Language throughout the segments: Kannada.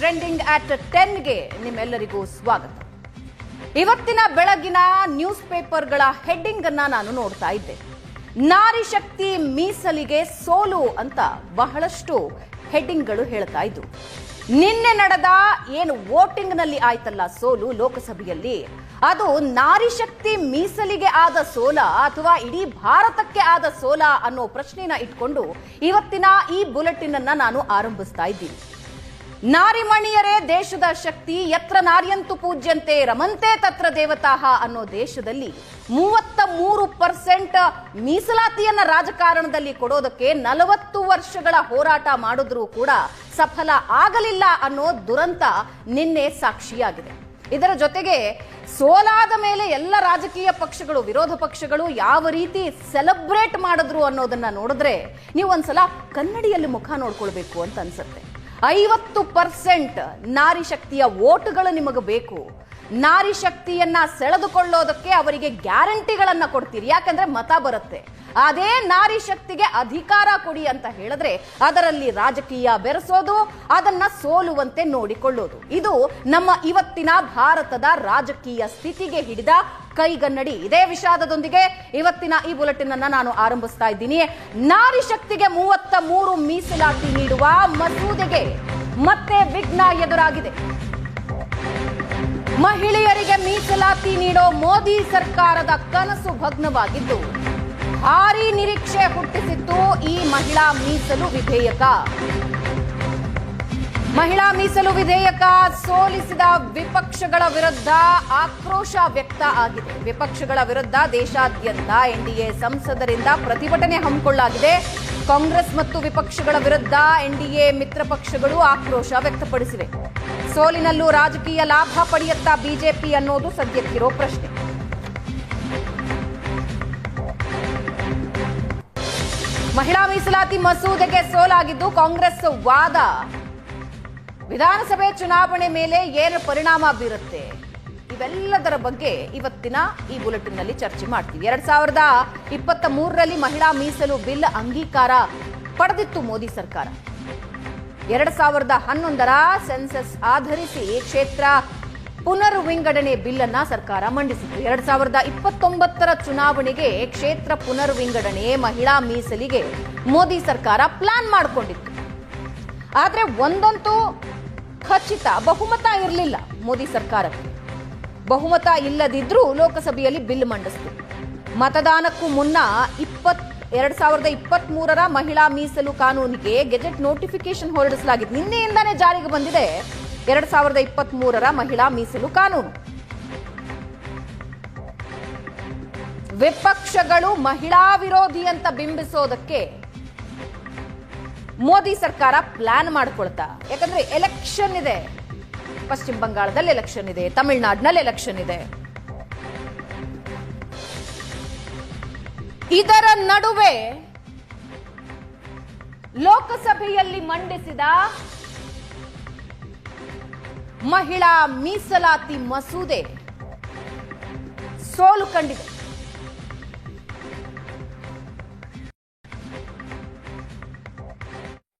ಟ್ರೆಂಡಿಂಗ್ ಅಟ್ 10ಗೆ ನಿಮ್ಮೆಲ್ಲರಿಗೂ ಸ್ವಾಗತ. ಇವತ್ತಿನ ಬೆಳಗಿನ ನ್ಯೂಸ್ ಪೇಪರ್ಗಳ ಹೆಡ್ಡಿಂಗ್ ಅನ್ನ ನಾನು ನೋಡ್ತಾ ಇದ್ದೆ. ನಾರಿ ಶಕ್ತಿ ಮೀಸಲಿಗೆ ಸೋಲು ಅಂತ ಬಹಳಷ್ಟು ಹೆಡ್ಡಿಂಗ್ಗಳು ಹೇಳ್ತಾ ಇದ್ವು. ನಿನ್ನೆ ನಡೆದ ಏನು ವೋಟಿಂಗ್ ನಲ್ಲಿ ಆಯ್ತಲ್ಲ ಸೋಲು ಲೋಕಸಭೆಯಲ್ಲಿ, ಅದು ನಾರಿ ಶಕ್ತಿ ಮೀಸಲಿಗೆ ಆದ ಸೋಲ ಅಥವಾ ಇಡೀ ಭಾರತಕ್ಕೆ ಆದ ಸೋಲ ಅನ್ನೋ ಪ್ರಶ್ನೆನ ಇಟ್ಕೊಂಡು ಇವತ್ತಿನ ಈ ಬುಲೆಟಿನ್ ಅನ್ನ ನಾನು ಆರಂಭಿಸ್ತಾ ಇದ್ದೀನಿ. ನಾರಿಮಣಿಯರೇ ದೇಶದ ಶಕ್ತಿ, ಯತ್ರ ನಾರ್ಯಂತು ಪೂಜ್ಯಂತೆ ರಮಂತೆ ತತ್ರ ದೇವತಾಹ ಅನ್ನೋ ದೇಶದಲ್ಲಿ 33% ಮೀಸಲಾತಿಯನ್ನ ರಾಜಕಾರಣದಲ್ಲಿ ಕೊಡೋದಕ್ಕೆ 40 ವರ್ಷಗಳ ಹೋರಾಟ ಮಾಡಿದ್ರೂ ಕೂಡ ಸಫಲ ಆಗಲಿಲ್ಲ ಅನ್ನೋ ದುರಂತ ನಿನ್ನೆ ಸಾಕ್ಷಿಯಾಗಿದೆ. ಇದರ ಜೊತೆಗೆ ಸೋಲಾದ ಮೇಲೆ ಎಲ್ಲ ರಾಜಕೀಯ ಪಕ್ಷಗಳು, ವಿರೋಧ ಪಕ್ಷಗಳು ಯಾವ ರೀತಿ ಸೆಲೆಬ್ರೇಟ್ ಮಾಡಿದ್ರು ಅನ್ನೋದನ್ನ ನೋಡಿದ್ರೆ ನೀವು ಒಂದ್ಸಲ ಕನ್ನಡಿಯಲ್ಲಿ ಮುಖ ನೋಡ್ಕೊಳ್ಬೇಕು ಅಂತ ಅನ್ಸುತ್ತೆ. 50% ನಾರಿ ಶಕ್ತಿಯ ವೋಟ್ಗಳು ನಿಮಗೆ ಬೇಕು. ನಾರಿ ಶಕ್ತಿಯನ್ನ ಸೆಳೆದುಕೊಳ್ಳೋದಕ್ಕೆ ಅವರಿಗೆ ಗ್ಯಾರಂಟಿಗಳನ್ನ ಕೊಡ್ತೀರಿ, ಯಾಕಂದ್ರೆ ಮತ ಬರುತ್ತೆ. ಅದೇ ನಾರಿ ಶಕ್ತಿಗೆ ಅಧಿಕಾರ ಕೊಡಿ ಅಂತ ಹೇಳಿದ್ರೆ ಅದರಲ್ಲಿ ರಾಜಕೀಯ ಬೆರೆಸೋದು, ಅದನ್ನ ಸೋಲುವಂತೆ ನೋಡಿಕೊಳ್ಳೋದು. ಇದು ನಮ್ಮ ಇವತ್ತಿನ ಭಾರತದ ರಾಜಕೀಯ ಸ್ಥಿತಿಗೆ ಹಿಡಿದ ಕೈಗನ್ನಡಿ. ಇದೇ ವಿಷಾದದೊಂದಿಗೆ ಇವತ್ತಿನ ಈ ಬುಲೆಟಿನ್ ಅನ್ನ ನಾನು ಆರಂಭಿಸ್ತಾ ಇದ್ದೀನಿ. ನಾರಿ ಶಕ್ತಿಗೆ 33 ಮೀಸಲಾತಿ ನೀಡುವ ಮಸೂದೆಗೆ ಮತ್ತೆ ವಿಘ್ನ ಎದುರಾಗಿದೆ. ಮಹಿಳೆಯರಿಗೆ ಮೀಸಲಾತಿ ನೀಡೋ ಮೋದಿ ಸರ್ಕಾರದ ಕನಸು ಭಗ್ನವಾಗಿದ್ದು ಭಾರೀ ನಿರೀಕ್ಷೆ ಹುಟ್ಟಿಸಿತ್ತು ಈ ಮಹಿಳಾ ಮೀಸಲು ವಿಧೇಯಕ. ಮಹಿಳಾ ಮೀಸಲು ವಿಧೇಯಕ ಸೋಲಿಸಿದ ವಿಪಕ್ಷಗಳ ವಿರುದ್ಧ ಆಕ್ರೋಶ ವ್ಯಕ್ತ ಆಗಿದೆ. ವಿಪಕ್ಷಗಳ ವಿರುದ್ಧ ದೇಶಾದ್ಯಂತ ಎನ್ಡಿಎ ಸಂಸದರಿಂದ ಪ್ರತಿಭಟನೆ ಹಮ್ಮಿಕೊಳ್ಳಲಾಗಿದೆ. ಕಾಂಗ್ರೆಸ್ ಮತ್ತು ವಿಪಕ್ಷಗಳ ವಿರುದ್ಧ ಎನ್ಡಿಎ ಮಿತ್ರ ಪಕ್ಷಗಳು ಆಕ್ರೋಶ ವ್ಯಕ್ತಪಡಿಸಿವೆ. ಸೋಲಿನಲ್ಲೂ ರಾಜಕೀಯ ಲಾಭ ಪಡೆಯುತ್ತಾ ಬಿಜೆಪಿ ಅನ್ನೋದು ಸದ್ಯಕ್ಕಿರೋ ಪ್ರಶ್ನೆ. ಮಹಿಳಾ ಮೀಸಲಾತಿ ಮಸೂದೆಗೆ ಸೋಲಾಗಿದ್ದು ಕಾಂಗ್ರೆಸ್ ವಾದ ವಿಧಾನಸಭೆ ಚುನಾವಣೆ ಮೇಲೆ ಏನು ಪರಿಣಾಮ ಬೀರುತ್ತೆ, ಇವೆಲ್ಲದರ ಬಗ್ಗೆ ಇವತ್ತಿನ ಈ ಬುಲೆಟಿನ್ ನಲ್ಲಿ ಚರ್ಚೆ ಮಾಡ್ತೀವಿ. 2023ರಲ್ಲಿ ಮಹಿಳಾ ಮೀಸಲು ಬಿಲ್ ಅಂಗೀಕಾರ ಪಡೆದಿತ್ತು ಮೋದಿ ಸರ್ಕಾರ. 2011ರ ಸೆನ್ಸಸ್ ಆಧರಿಸಿ ಕ್ಷೇತ್ರ ಪುನರ್ ವಿಂಗಡಣೆ ಬಿಲ್ ಅನ್ನ ಸರ್ಕಾರ ಮಂಡಿಸಿತು. 2029ರ ಚುನಾವಣೆಗೆ ಕ್ಷೇತ್ರ ಪುನರ್ ವಿಂಗಡಣೆ, ಮಹಿಳಾ ಮೀಸಲಿಗೆ ಮೋದಿ ಸರ್ಕಾರ ಪ್ಲಾನ್ ಮಾಡಿಕೊಂಡಿತ್ತು. ಆದ್ರೆ ಒಂದಂತೂ ಖಚಿತ, ಬಹುಮತ ಇರಲಿಲ್ಲ ಮೋದಿ ಸರ್ಕಾರಕ್ಕೆ. ಬಹುಮತ ಇಲ್ಲದಿದ್ರೂ ಲೋಕಸಭೆಯಲ್ಲಿ ಬಿಲ್ ಮಂಡಿಸಿತು. ಮತದಾನಕ್ಕೂ ಮುನ್ನ 2023ರ ಮಹಿಳಾ ಮೀಸಲು ಕಾನೂನಿಗೆ ಗೆಜೆಟ್ ನೋಟಿಫಿಕೇಶನ್ ಹೊರಡಿಸಲಾಗಿದೆ. ನಿನ್ನೆಯಿಂದಾನೇ ಜಾರಿಗೆ ಬಂದಿದೆ 2023ರ ಮಹಿಳಾ ಮೀಸಲು ಕಾನೂನು. ವಿಪಕ್ಷಗಳು ಮಹಿಳಾ ವಿರೋಧಿ ಅಂತ ಬಿಂಬಿಸೋದಕ್ಕೆ ಮೋದಿ ಸರ್ಕಾರ ಪ್ಲಾನ್ ಮಾಡ್ಕೊಳ್ತಾ, ಯಾಕಂದ್ರೆ ಎಲೆಕ್ಷನ್ ಇದೆ, ಪಶ್ಚಿಮ ಬಂಗಾಳದಲ್ಲಿ ಎಲೆಕ್ಷನ್ ಇದೆ, ತಮಿಳುನಾಡಿನಲ್ಲಿ ಎಲೆಕ್ಷನ್ ಇದೆ. ಇದರ ನಡುವೆ ಲೋಕಸಭೆಯಲ್ಲಿ ಮಂಡಿಸಿದ ಮಹಿಳಾ ಮೀಸಲಾತಿ ಮಸೂದೆ ಸೋಲು ಕಂಡಿದೆ.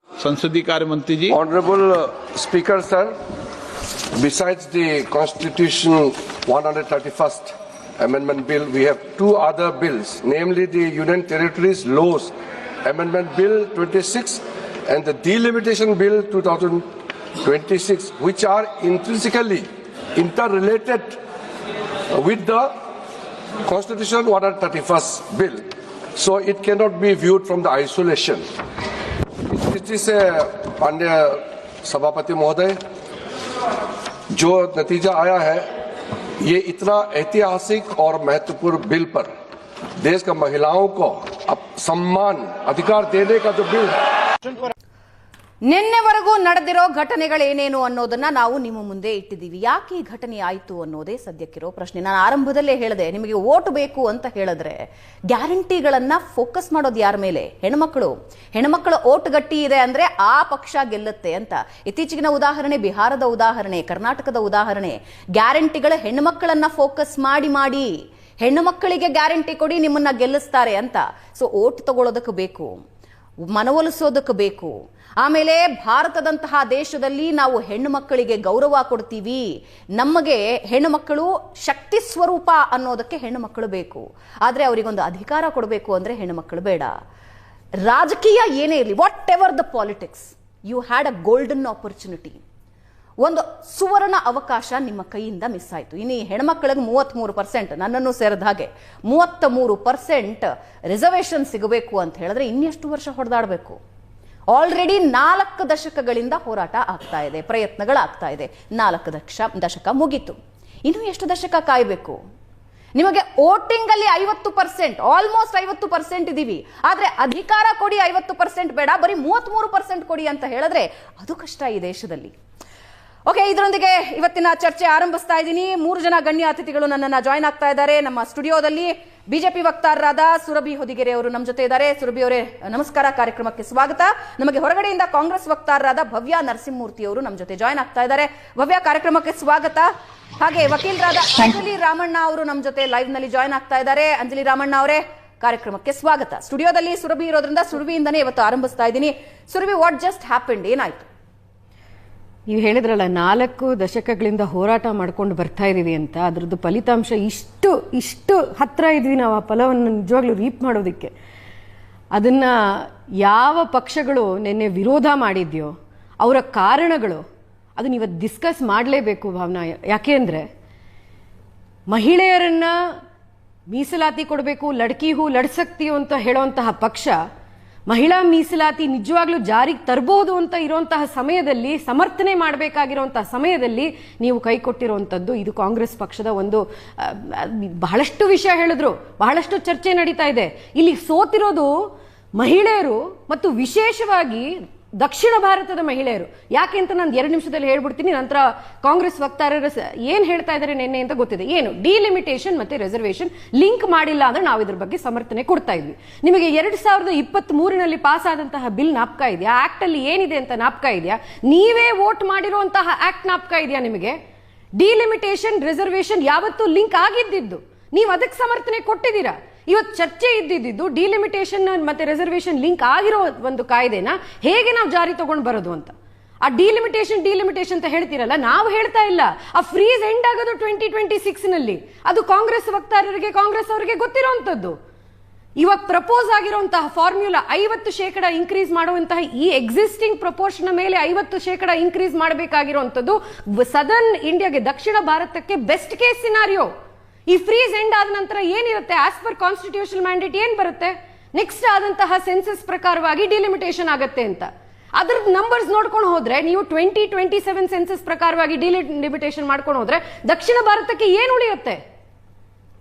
संसदीय कार्य मंत्री जी. Honorable Speaker sir, besides the Constitution 131st Amendment Bill, we have two other bills, namely the Union Territories Laws Amendment Bill 26 and the Delimitation Bill 2026, which are intrinsically interrelated with the Constitution 131st Bill. So it cannot be viewed from the isolation. स्थिति से माननीय सभापति महोदय, जो नतीजा आया है, ये इतना ऐतिहासिक और महत्वपूर्ण बिल पर देश का महिलाओं को सम्मान अधिकार देने का जो बिल है, ನಿನ್ನೆವರೆಗೂ ನಡೆದಿರೋ ಘಟನೆಗಳೇನೇನು ಅನ್ನೋದನ್ನ ನಾವು ನಿಮ್ಮ ಮುಂದೆ ಇಟ್ಟಿದ್ದೀವಿ. ಯಾಕೆ ಈ ಘಟನೆ ಆಯಿತು ಅನ್ನೋದೇ ಸದ್ಯಕ್ಕಿರೋ ಪ್ರಶ್ನೆ. ನಾನು ಆರಂಭದಲ್ಲೇ ಹೇಳಿದೆ, ನಿಮಗೆ ವೋಟ್ ಬೇಕು ಅಂತ ಹೇಳಿದ್ರೆ ಗ್ಯಾರಂಟಿಗಳನ್ನ ಫೋಕಸ್ ಮಾಡೋದು ಯಾರ ಮೇಲೆ? ಹೆಣ್ಮಕ್ಳ ಓಟ್ ಗಟ್ಟಿ ಇದೆ ಅಂದ್ರೆ ಆ ಪಕ್ಷ ಗೆಲ್ಲುತ್ತೆ ಅಂತ. ಇತ್ತೀಚೆಗಿನ ಉದಾಹರಣೆ ಬಿಹಾರದ ಉದಾಹರಣೆ, ಕರ್ನಾಟಕದ ಉದಾಹರಣೆ. ಗ್ಯಾರಂಟಿಗಳ ಹೆಣ್ಮಕ್ಕಳನ್ನ ಫೋಕಸ್ ಮಾಡಿ ಹೆಣ್ಣು ಮಕ್ಕಳಿಗೆ ಗ್ಯಾರಂಟಿ ಕೊಡಿ, ನಿಮ್ಮನ್ನ ಗೆಲ್ಲಿಸ್ತಾರೆ ಅಂತ. ಸೊ ಓಟ್ ತಗೊಳ್ಳೋದಕ್ಕೆ ಬೇಕು. ಮನವೊಲಿಸೋದಕ್ಕೆ ಬೇಕು. ಆಮೇಲೆ ಭಾರತದಂತಹ ದೇಶದಲ್ಲಿ ನಾವು ಹೆಣ್ಣು ಮಕ್ಕಳಿಗೆ ಗೌರವ ಕೊಡ್ತೀವಿ, ನಮಗೆ ಹೆಣ್ಣು ಮಕ್ಕಳು ಶಕ್ತಿ ಸ್ವರೂಪ ಅನ್ನೋದಕ್ಕೆ ಹೆಣ್ಣು ಮಕ್ಕಳು ಬೇಕು. ಆದರೆ ಅವರಿಗೊಂದು ಅಧಿಕಾರ ಕೊಡಬೇಕು ಅಂದರೆ ಹೆಣ್ಣು ಮಕ್ಕಳು ಬೇಡ. ರಾಜಕೀಯ ಏನೇ ಇರಲಿ, whatever the politics, you had a golden opportunity. ಒಂದು ಸುವರ್ಣ ಅವಕಾಶ ನಿಮ್ಮ ಕೈಯಿಂದ ಮಿಸ್ ಆಯಿತು. ಇನ್ನು ಹೆಣ್ಮಕ್ಳಿಗೆ 33%, ನನ್ನನ್ನು ಸೇರಿದ ಹಾಗೆ 33% ರಿಸರ್ವೇಶನ್ ಸಿಗಬೇಕು ಅಂತ ಹೇಳಿದ್ರೆ ಇನ್ನೆಷ್ಟು ವರ್ಷ ಹೊಡೆದಾಡಬೇಕು? ಆಲ್ರೆಡಿ 4 ದಶಕಗಳಿಂದ ಹೋರಾಟ ಆಗ್ತಾ ಇದೆ, ಪ್ರಯತ್ನಗಳಾಗ್ತಾ ಇದೆ. 4 ದಶಕ ಮುಗೀತು, ಇನ್ನು ಎಷ್ಟು ದಶಕ ಕಾಯಬೇಕು? ನಿಮಗೆ ವೋಟಿಂಗ್ ಅಲ್ಲಿ 50%, ಆಲ್ಮೋಸ್ಟ್ 50% ಇದೀವಿ, ಆದ್ರೆ ಅಧಿಕಾರ ಕೊಡಿ 50% ಬೇಡ, ಬರೀ 33% ಕೊಡಿ ಅಂತ ಹೇಳಿದ್ರೆ ಅದು ಕಷ್ಟ ಈ ದೇಶದಲ್ಲಿ. ಓಕೆ, ಇದರೊಂದಿಗೆ ಇವತ್ತಿನ ಚರ್ಚೆ ಆರಂಭಿಸ್ತಾ ಇದ್ದೀನಿ. 3 ಜನ ಗಣ್ಯ ಅತಿಥಿಗಳು ನನ್ನನ್ನು ಜಾಯ್ನ್ ಆಗ್ತಾ ಇದ್ದಾರೆ. ನಮ್ಮ ಸ್ಟುಡಿಯೋದಲ್ಲಿ ಬಿಜೆಪಿ ವಕ್ತಾರರಾದ ಸುರಭಿ ಹೊದಿಗೆರೆ ಅವರು ನಮ್ಮ ಜೊತೆ ಇದ್ದಾರೆ. ಸುರಭಿ ಅವರೇ ನಮಸ್ಕಾರ, ಕಾರ್ಯಕ್ರಮಕ್ಕೆ ಸ್ವಾಗತ. ನಮಗೆ ಹೊರಗಡೆಯಿಂದ ಕಾಂಗ್ರೆಸ್ ವಕ್ತಾರರಾದ ಭವ್ಯ ನರಸಿಂಹಮೂರ್ತಿ ಅವರು ನಮ್ಮ ಜೊತೆ ಜಾಯ್ನ್ ಆಗ್ತಾ ಇದ್ದಾರೆ. ಭವ್ಯ, ಕಾರ್ಯಕ್ರಮಕ್ಕೆ ಸ್ವಾಗತ. ಹಾಗೆ ವಕೀಲರಾದ ಅಂಜಲಿ ರಾಮಣ್ಣ ಅವರು ನಮ್ಮ ಜೊತೆ ಲೈವ್ ನಲ್ಲಿ ಜಾಯ್ನ್ ಆಗ್ತಾ ಇದ್ದಾರೆ. ಅಂಜಲಿ ರಾಮಣ್ಣ ಅವರೇ, ಕಾರ್ಯಕ್ರಮಕ್ಕೆ ಸ್ವಾಗತ. ಸ್ಟುಡಿಯೋದಲ್ಲಿ ಸುರಭಿ ಇರೋದ್ರಿಂದ ಸುರಭಿಯಿಂದನೇ ಇವತ್ತು ಆರಂಭಿಸ್ತಾ ಇದ್ದೀನಿ. ಸುರಭಿ, ವಾಟ್ ಜಸ್ಟ್ ಹ್ಯಾಪೆಂಡ್, ಏನಾಯ್ತು? ನೀವು ಹೇಳಿದ್ರಲ್ಲ 4 ದಶಕಗಳಿಂದ ಹೋರಾಟ ಮಾಡ್ಕೊಂಡು ಬರ್ತಾ ಇದೀವಿ ಅಂತ, ಅದ್ರದ್ದು ಫಲಿತಾಂಶ ಇಷ್ಟು ಹತ್ರ ಇದ್ವಿ ನಾವು ಆ ಫಲವನ್ನು ನಿಜವಾಗ್ಲೂ ರೀಪ್ ಮಾಡೋದಕ್ಕೆ. ಅದನ್ನ ಯಾವ ಪಕ್ಷಗಳು ನಿನ್ನೆ ವಿರೋಧ ಮಾಡಿದ್ಯೋ ಅವರ ಕಾರಣಗಳು ಅದನ್ನ ಇವತ್ತು ಡಿಸ್ಕಸ್ ಮಾಡಲೇಬೇಕು ಭಾವನಾ. ಯಾಕೆ ಮಹಿಳೆಯರನ್ನ ಮೀಸಲಾತಿ ಕೊಡಬೇಕು, ಲಡ್ಕಿ ಹೂ ಲಡ್ಸಕ್ತಿಯೋ ಅಂತ ಹೇಳುವಂತಹ ಪಕ್ಷ ಮಹಿಳಾ ಮೀಸಲಾತಿ ನಿಜವಾಗ್ಲೂ ಜಾರಿಗೆ ತರಬಹುದು ಅಂತ ಇರುವಂತಹ ಸಮಯದಲ್ಲಿ, ಸಮರ್ಥನೆ ಮಾಡಬೇಕಾಗಿರುವಂತಹ ಸಮಯದಲ್ಲಿ ನೀವು ಕೈ ಕೊಟ್ಟಿರುವಂಥದ್ದು ಇದು ಕಾಂಗ್ರೆಸ್ ಪಕ್ಷದ ಒಂದು ಬಹಳಷ್ಟು ವಿಷಯ ಹೇಳಿದ್ರು, ಬಹಳಷ್ಟು ಚರ್ಚೆ ನಡೀತಾ ಇದೆ. ಇಲ್ಲಿ ಸೋತಿರೋದು ಮಹಿಳೆಯರು ಮತ್ತು ವಿಶೇಷವಾಗಿ ದಕ್ಷಿಣ ಭಾರತದ ಮಹಿಳೆಯರು. ಯಾಕೆ ಅಂತ ನಾನು 2 ನಿಮಿಷದಲ್ಲಿ ಹೇಳ್ಬಿಡ್ತೀನಿ, ನಂತರ ಕಾಂಗ್ರೆಸ್ ವಕ್ತಾರರು ಏನ್ ಹೇಳ್ತಾ ಇದ್ದಾರೆ ನಿನ್ನೆ ಅಂತ ಗೊತ್ತಿದೆ. ಏನು ಡಿಲಿಮಿಟೇಷನ್ ಮತ್ತೆ ರಿಸರ್ವೇಶನ್ ಲಿಂಕ್ ಮಾಡಿಲ್ಲ ಅಂದ್ರೆ ನಾವು ಇದ್ರ ಬಗ್ಗೆ ಸಮರ್ಥನೆ ಕೊಡ್ತಾ ಇದ್ವಿ. ನಿಮಗೆ 2023ನಲ್ಲಿ ಪಾಸ್ ಆದಂತಹ ಬಿಲ್ ನಾಪ್ಕ ಇದೆಯಾ? ಆಕ್ಟ್ ಅಲ್ಲಿ ಏನಿದೆ ಅಂತ ನಾಪ್ಕ ಇದೆಯಾ? ನೀವೇ ವೋಟ್ ಮಾಡಿರುವಂತಹ ಆಕ್ಟ್ ನಾಪ್ಕ ಇದೆಯಾ ನಿಮಗೆ? ಡಿಲಿಮಿಟೇಷನ್ ರಿಸರ್ವೇಶನ್ ಯಾವತ್ತೂ ಲಿಂಕ್ ಆಗಿದ್ದು, ನೀವು ಅದಕ್ಕೆ ಸಮರ್ಥನೆ ಕೊಟ್ಟಿದ್ದೀರಾ. ಇವತ್ತು ಚರ್ಚೆ ಇದ್ದಿದ್ದು ಡಿಲಿಮಿಟೇಷನ್ ಮತ್ತೆ ರಿಸರ್ವೇಶನ್ ಲಿಂಕ್ ಆಗಿರೋ ಒಂದು ಕಾಯ್ದೆನ ಹೇಗೆ ನಾವು ಜಾರಿ ತಗೊಂಡು ಬರೋದು ಅಂತ. ಆ ಡಿಲಿಮಿಟೇಷನ್ ಅಂತ ಹೇಳ್ತೀರಲ್ಲ, ನಾವು ಹೇಳ್ತಾ ಇಲ್ಲ. ಆ ಫ್ರೀಸ್ ಎಂಡ್ ಆಗೋದು 2026ನಲ್ಲಿ. ಅದು ಕಾಂಗ್ರೆಸ್ ವಕ್ತಾರರಿಗೆ, ಕಾಂಗ್ರೆಸ್ ಅವರಿಗೆ ಗೊತ್ತಿರುವಂತದ್ದು. ಇವಾಗ ಪ್ರಪೋಸ್ ಆಗಿರುವಂತಹ ಫಾರ್ಮ್ಯುಲಾ 50% ಇನ್ಕ್ರೀಸ್ ಮಾಡುವಂತಹ ಈ ಎಕ್ಸಿಸ್ಟಿಂಗ್ ಪ್ರಪೋರ್ಷನ್ ಮೇಲೆ 50% ಇನ್ಕ್ರೀಸ್ ಮಾಡಬೇಕಾಗಿರುವಂತದ್ದು ಸದರ್ನ್ ಇಂಡಿಯಾಗೆ, ದಕ್ಷಿಣ ಭಾರತಕ್ಕೆ ಬೆಸ್ಟ್ ಕೇಸ್ ಸಿನಾರಿಯೋ. ಈ ಫ್ರೀಸ್ ಎಂಡ್ ಆದ ನಂತರ ಏನಿರುತ್ತೆ, ಆಸ್ ಪರ್ ಕಾನ್ಸ್ಟಿಟ್ಯೂಷನಲ್ ಮ್ಯಾಂಡೇಟ್ ಏನ್ ಬರುತ್ತೆ, ನೆಕ್ಸ್ಟ್ ಆದಂತಹ ಸೆನ್ಸಸ್ ಪ್ರಕಾರವಾಗಿ ಡಿಲಿಮಿಟೇಷನ್ ಆಗತ್ತೆ ಅಂತ. ಅದ್ರ ನಂಬರ್ಸ್ ನೋಡ್ಕೊಂಡು ಹೋದ್ರೆ, ನೀವು 2027 ಸೆನ್ಸಸ್ ಪ್ರಕಾರವಾಗಿ ಡಿಲಿಮಿಟೇಷನ್ ಮಾಡ್ಕೊಂಡು ಹೋದ್ರೆ ದಕ್ಷಿಣ ಭಾರತಕ್ಕೆ ಏನು ಉಳಿಯುತ್ತೆ?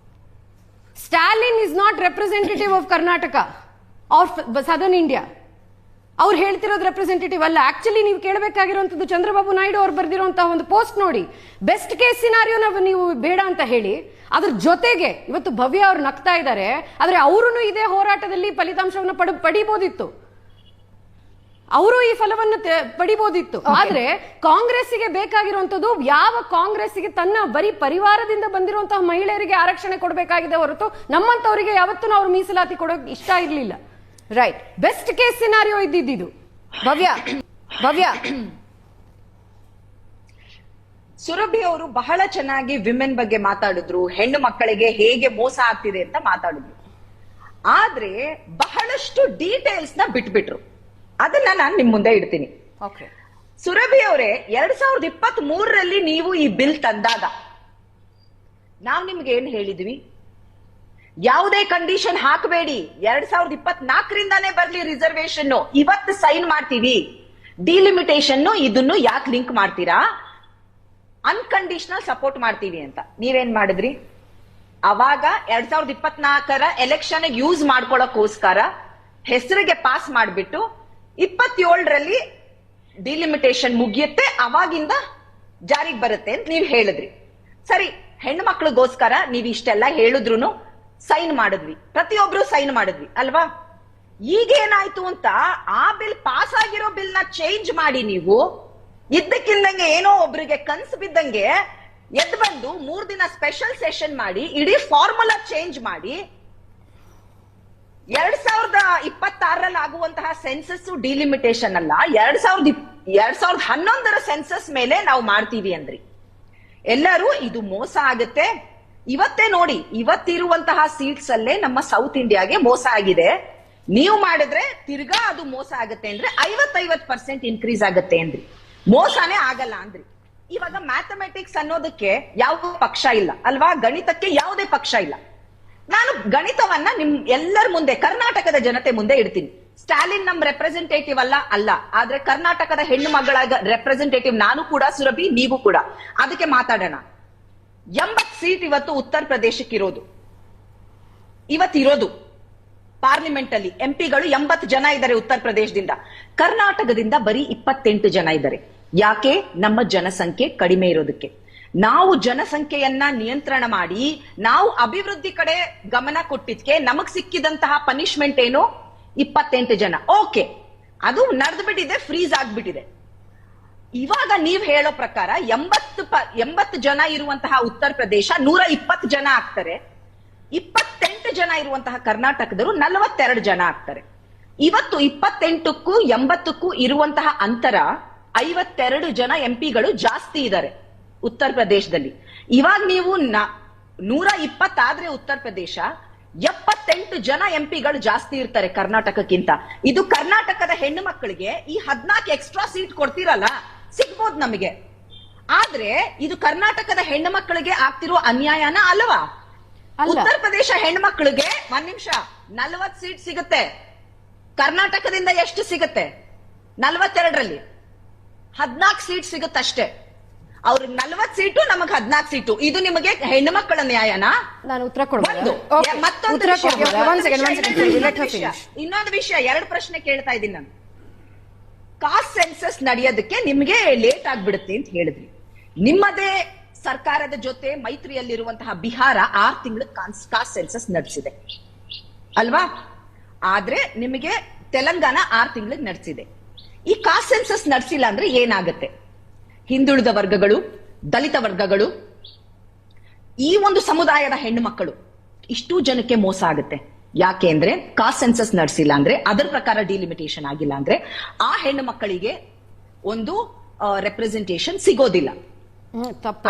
Stalin is not representative of Karnataka or southern India. ಅವ್ರು ಹೇಳ್ತಿರೋದು ರೆಪ್ರೆಸೆಂಟೇಟಿವ್ ಅಲ್ಲ. ಆಕ್ಚುಲಿ ನೀವು ಕೇಳಬೇಕಾಗಿರುವಂತದ್ದು ಚಂದ್ರಬಾಬು ನಾಯ್ಡು ಅವ್ರು ಬರ್ದಿರುವಂತಹ ಒಂದು ಪೋಸ್ಟ್ ನೋಡಿ. ಬೆಸ್ಟ್ ಕೇಸ್ ಸಿನಾರಿಯೋ ನೀವು ಬೇಡ ಅಂತ ಹೇಳಿ, ಅದ್ರ ಜೊತೆಗೆ ಇವತ್ತು ಭವ್ಯ ಅವ್ರು ನಗ್ತಾ ಇದ್ದಾರೆ, ಆದ್ರೆ ಅವರು ಇದೇ ಹೋರಾಟದಲ್ಲಿ ಫಲಿತಾಂಶವನ್ನು ಪಡಿಬೋದಿತ್ತು, ಅವರು ಈ ಫಲವನ್ನು ಪಡಿಬೋದಿತ್ತು. ಆದ್ರೆ ಕಾಂಗ್ರೆಸ್ಸಿಗೆ ಬೇಕಾಗಿರುವಂತದ್ದು, ಯಾವ ಕಾಂಗ್ರೆಸ್ಸಿಗೆ ತನ್ನ ಬರೀ ಪರಿವಾರದಿಂದ ಬಂದಿರುವಂತಹ ಮಹಿಳೆಯರಿಗೆ ಆರಕ್ಷಣೆ ಕೊಡಬೇಕಾಗಿದೆ ಹೊರತು ನಮ್ಮಂತವರಿಗೆ ಯಾವತ್ತೂ ಅವ್ರು ಮೀಸಲಾತಿ ಕೊಡೋಕೆ ಇಷ್ಟ ಇರಲಿಲ್ಲ. ರೈಟ್, ಬೆಸ್ಟ್ ಕೇಸ್ ಸಿನಾರಿಯೋ ಇದ್ದಿದ್ದು. ಭವ್ಯ ಸುರಭಿ ಅವರು ಬಹಳ ಚೆನ್ನಾಗಿ ವಿಮೆನ್ ಬಗ್ಗೆ ಮಾತಾಡಿದ್ರು, ಹೆಣ್ಣು ಮಕ್ಕಳಿಗೆ ಹೇಗೆ ಮೋಸ ಆಗ್ತಿದೆ ಅಂತ ಮಾತಾಡಿದ್ರು. ಆದ್ರೆ ಬಹಳಷ್ಟು ಡೀಟೇಲ್ಸ್ ನ ಬಿಟ್ಬಿಟ್ರು. ಅದನ್ನ ನಾನು ನಿಮ್ ಮುಂದೆ ಇಡ್ತೀನಿ. ಸುರಭಿ ಅವರೇ, 2023ರಲ್ಲಿ ನೀವು ಈ ಬಿಲ್ ತಂದಾಗ ನಾವ್ ನಿಮ್ಗೆ ಏನ್ ಹೇಳಿದ್ವಿ? ಯಾವುದೇ ಕಂಡೀಷನ್ ಹಾಕಬೇಡಿ, 2024ರಿಂದಾನೇ ಬರ್ಲಿ ರಿಸರ್ವೇಶನ್, ಇವತ್ತು ಸೈನ್ ಮಾಡ್ತೀವಿ. ಡಿಲಿಮಿಟೇಷನ್ ಇದನ್ನು ಯಾಕೆ ಲಿಂಕ್ ಮಾಡ್ತೀರಾ? ಅನ್ಕಂಡೀಷನಲ್ ಸಪೋರ್ಟ್ ಮಾಡ್ತೀವಿ ಅಂತ ನೀವೇನ್ ಮಾಡಿದ್ರಿ? ಅವಾಗ 2024ರ ಎಲೆಕ್ಷನ್ ಯೂಸ್ ಮಾಡ್ಕೊಳಕ್ಕೋಸ್ಕರ ಹೆಸರಿಗೆ ಪಾಸ್ ಮಾಡ್ಬಿಟ್ಟು 27ರಲ್ಲಿ ಡಿಲಿಮಿಟೇಷನ್ ಮುಗಿಯುತ್ತೆ, ಅವಾಗಿಂದ ಜಾರಿಗೆ ಬರುತ್ತೆ ಅಂತ ನೀವ್ ಹೇಳಿದ್ರಿ. ಸರಿ, ಹೆಣ್ಣು ಮಕ್ಳಿಗೋಸ್ಕರ ನೀವ್ ಇಷ್ಟೆಲ್ಲ ಹೇಳಿದ್ರು ಸೈನ್ ಮಾಡಿದ್ವಿ, ಪ್ರತಿಯೊಬ್ರು ಸೈನ್ ಮಾಡಿದ್ವಿ ಅಲ್ವಾ? ಈಗೇನಾಯ್ತು ಅಂತ ಆ ಬಿಲ್ ಪಾಸ್ ಆಗಿರೋ ಬಿಲ್ ನ ಚೇಂಜ್ ಮಾಡಿ ನೀವು ಇದ್ದಕ್ಕಿಂದಂಗೆ ಏನೋ ಒಬ್ರಿಗೆ ಕನ್ಸು ಬಿದ್ದಂಗೆ ಎದ್ದು ಬಂದು 3 ದಿನ ಸ್ಪೆಷಲ್ ಸೆಷನ್ ಮಾಡಿ ಇಡೀ ಫಾರ್ಮುಲಾ ಚೇಂಜ್ ಮಾಡಿ 2026 ಆಗುವಂತಹ ಸೆನ್ಸಸ್ ಡಿಲಿಮಿಟೇಷನ್ ಅಲ್ಲ, 2011 ಸೆನ್ಸಸ್ ಮೇಲೆ ನಾವು ಮಾಡ್ತೀವಿ ಅಂದ್ರಿ. ಎಲ್ಲರೂ ಇದು ಮೋಸ ಆಗತ್ತೆ. ಇವತ್ತೇ ನೋಡಿ, ಇವತ್ತಿರುವಂತಹ ಸೀಟ್ಸ್ ಅಲ್ಲೇ ನಮ್ಮ ಸೌತ್ ಇಂಡಿಯಾಗೆ ಮೋಸ ಆಗಿದೆ. ನೀವು ಮಾಡಿದ್ರೆ ತಿರ್ಗಾ ಅದು ಮೋಸ ಆಗತ್ತೆ ಅಂದ್ರೆ 50% ಇನ್ಕ್ರೀಸ್ ಆಗತ್ತೆ ಅಂದ್ರಿ. ಮೋಸನೇ ಆಗಲ್ಲ ಅಂದ್ರಿ. ಇವಾಗ ಮ್ಯಾಥಮೆಟಿಕ್ಸ್ ಅನ್ನೋದಕ್ಕೆ ಯಾವ ಪಕ್ಷ ಇಲ್ಲ ಅಲ್ವಾ, ಗಣಿತಕ್ಕೆ ಯಾವುದೇ ಪಕ್ಷ ಇಲ್ಲ. ನಾನು ಗಣಿತವನ್ನ ನಿಮ್ ಎಲ್ಲರ ಮುಂದೆ, ಕರ್ನಾಟಕದ ಜನತೆ ಮುಂದೆ ಇಡ್ತೀನಿ. ಸ್ಟಾಲಿನ್ ನಮ್ ರೆಪ್ರೆಸೆಂಟೇಟಿವ್ ಅಲ್ಲ, ಆದ್ರೆ ಕರ್ನಾಟಕದ ಹೆಣ್ಣು ಮಗಳ ರೆಪ್ರೆಸೆಂಟೇಟಿವ್ ನಾನು ಕೂಡ, ಸುರಭಿ ನೀವು ಕೂಡ. ಅದಕ್ಕೆ ಮಾತಾಡೋಣ. 80 ಸೀಟ್ ಇವತ್ತು ಉತ್ತರ ಪ್ರದೇಶಕ್ಕೆ ಇವತ್ತಿರೋದು ಪಾರ್ಲಿಮೆಂಟ್ ಅಲ್ಲಿ ಎಂಪಿಗಳು 80 ಜನ ಇದ್ದಾರೆ ಉತ್ತರ ಪ್ರದೇಶದಿಂದ. ಕರ್ನಾಟಕದಿಂದ ಬರೀ 28 ಜನ ಇದ್ದಾರೆ. ಯಾಕೆ? ನಮ್ಮ ಜನಸಂಖ್ಯೆ ಕಡಿಮೆ ಇರೋದಕ್ಕೆ. ನಾವು ಜನಸಂಖ್ಯೆಯನ್ನ ನಿಯಂತ್ರಣ ಮಾಡಿ ನಾವು ಅಭಿವೃದ್ಧಿ ಕಡೆ ಗಮನ ಕೊಟ್ಟಿದ್ಕೆ ನಮಗ್ ಸಿಕ್ಕಿದಂತಹ ಪನಿಷ್ಮೆಂಟ್ ಏನು? 28 ಜನ. ಓಕೆ, ಅದು ನಡೆದ್ಬಿಟ್ಟಿದೆ, ಫ್ರೀಸ್ ಆಗ್ಬಿಟ್ಟಿದೆ. ಇವಾಗ ನೀವ್ ಹೇಳೋ ಪ್ರಕಾರ 80 ಜನ ಇರುವಂತಹ ಉತ್ತರ ಪ್ರದೇಶ 120 ಜನ ಆಗ್ತಾರೆ. 28 ಜನ ಇರುವಂತಹ ಕರ್ನಾಟಕದವರು 42 ಜನ ಆಗ್ತಾರೆ. ಇವತ್ತು 28ಕ್ಕೂ 80ಕ್ಕೂ ಇರುವಂತಹ ಅಂತರ 52 ಜನ ಎಂಪಿಗಳು ಜಾಸ್ತಿ ಇದ್ದಾರೆ ಉತ್ತರ ಪ್ರದೇಶದಲ್ಲಿ. ಇವಾಗ ನೀವು 120 ಆದ್ರೆ ಉತ್ತರ ಪ್ರದೇಶ 78 ಜನ ಎಂಪಿಗಳು ಜಾಸ್ತಿ ಇರ್ತಾರೆ ಕರ್ನಾಟಕಕ್ಕಿಂತ. ಇದು ಕರ್ನಾಟಕದ ಹೆಣ್ಣು ಮಕ್ಕಳಿಗೆ ಈ 14 ಎಕ್ಸ್ಟ್ರಾ ಸೀಟ್ ಕೊಡ್ತಿರಲ್ಲ, ಸಿಗ್ಬೋದು ನಮಗೆ. ಆದ್ರೆ ಇದು ಕರ್ನಾಟಕದ ಹೆಣ್ಣು ಮಕ್ಕಳಿಗೆ ಆಗ್ತಿರೋ ಅನ್ಯಾಯನ ಅಲ್ವಾ? ಉತ್ತರ ಪ್ರದೇಶ ಹೆಣ್ಮಕ್ಳಿಗೆ 1 ನಿಮಿಷ 40 ಸೀಟ್ ಸಿಗುತ್ತೆ. ಕರ್ನಾಟಕದಿಂದ ಎಷ್ಟು ಸಿಗುತ್ತೆ? 42ರಲ್ಲಿ 14 ಸೀಟ್ ಸಿಗುತ್ತಷ್ಟೇ. ಅವ್ರಿಗೆ 40 ಸೀಟು, ನಮಗ್ 14 ಸೀಟು. ಇದು ನಿಮಗೆ ಹೆಣ್ಣು ಮಕ್ಕಳ ನ್ಯಾಯನಾ? ನಾನು ಉತ್ತರ ಕೊಡ್ಬೋದು. ಮತ್ತೊಂದು ಇನ್ನೊಂದು ವಿಷಯ, 2 ಪ್ರಶ್ನೆ ಕೇಳ್ತಾ ಇದ್ದೀನಿ ನಾನು. ಕಾಸ್ಟ್ ಸೆನ್ಸಸ್ ನಡೆಯೋದಕ್ಕೆ ನಿಮ್ಗೆ ಲೇಟ್ ಆಗ್ಬಿಡುತ್ತೆ ಅಂತ ಹೇಳಿದ್ರಿ. ನಿಮ್ಮದೇ ಸರ್ಕಾರದ ಜೊತೆ ಮೈತ್ರಿಯಲ್ಲಿರುವಂತಹ ಬಿಹಾರ 6 ತಿಂಗಳು ಕಾಸ್ಟ್ ಸೆನ್ಸಸ್ ನಡೆಸಿದೆ ಅಲ್ವಾ? ಆದ್ರೆ ನಿಮಗೆ ತೆಲಂಗಾಣ 6 ತಿಂಗಳಿಗೆ ನಡೆಸಿದೆ. ಈ ಕಾಸ್ಟ್ ಸೆನ್ಸಸ್ ನಡೆಸಿಲ್ಲ ಅಂದ್ರೆ ಏನಾಗುತ್ತೆ? ಹಿಂದುಳಿದ ವರ್ಗಗಳು, ದಲಿತ ವರ್ಗಗಳು, ಈ ಒಂದು ಸಮುದಾಯದ ಹೆಣ್ಣು ಮಕ್ಕಳು, ಇಷ್ಟು ಜನಕ್ಕೆ ಮೋಸ ಆಗುತ್ತೆ. ಯಾಕೆ ಅಂದ್ರೆ ಕಾಸ್ಟ್ ಸೆನ್ಸಸ್ ನಡೆಸಿಲ್ಲ ಅಂದ್ರೆ, ಅದರ ಪ್ರಕಾರ ಡಿಲಿಮಿಟೇಷನ್ ಆಗಿಲ್ಲ ಅಂದ್ರೆ ಆ ಹೆಣ್ಣು ಮಕ್ಕಳಿಗೆ ಒಂದು ರೆಪ್ರೆಸೆಂಟೇಷನ್ ಸಿಗೋದಿಲ್ಲ.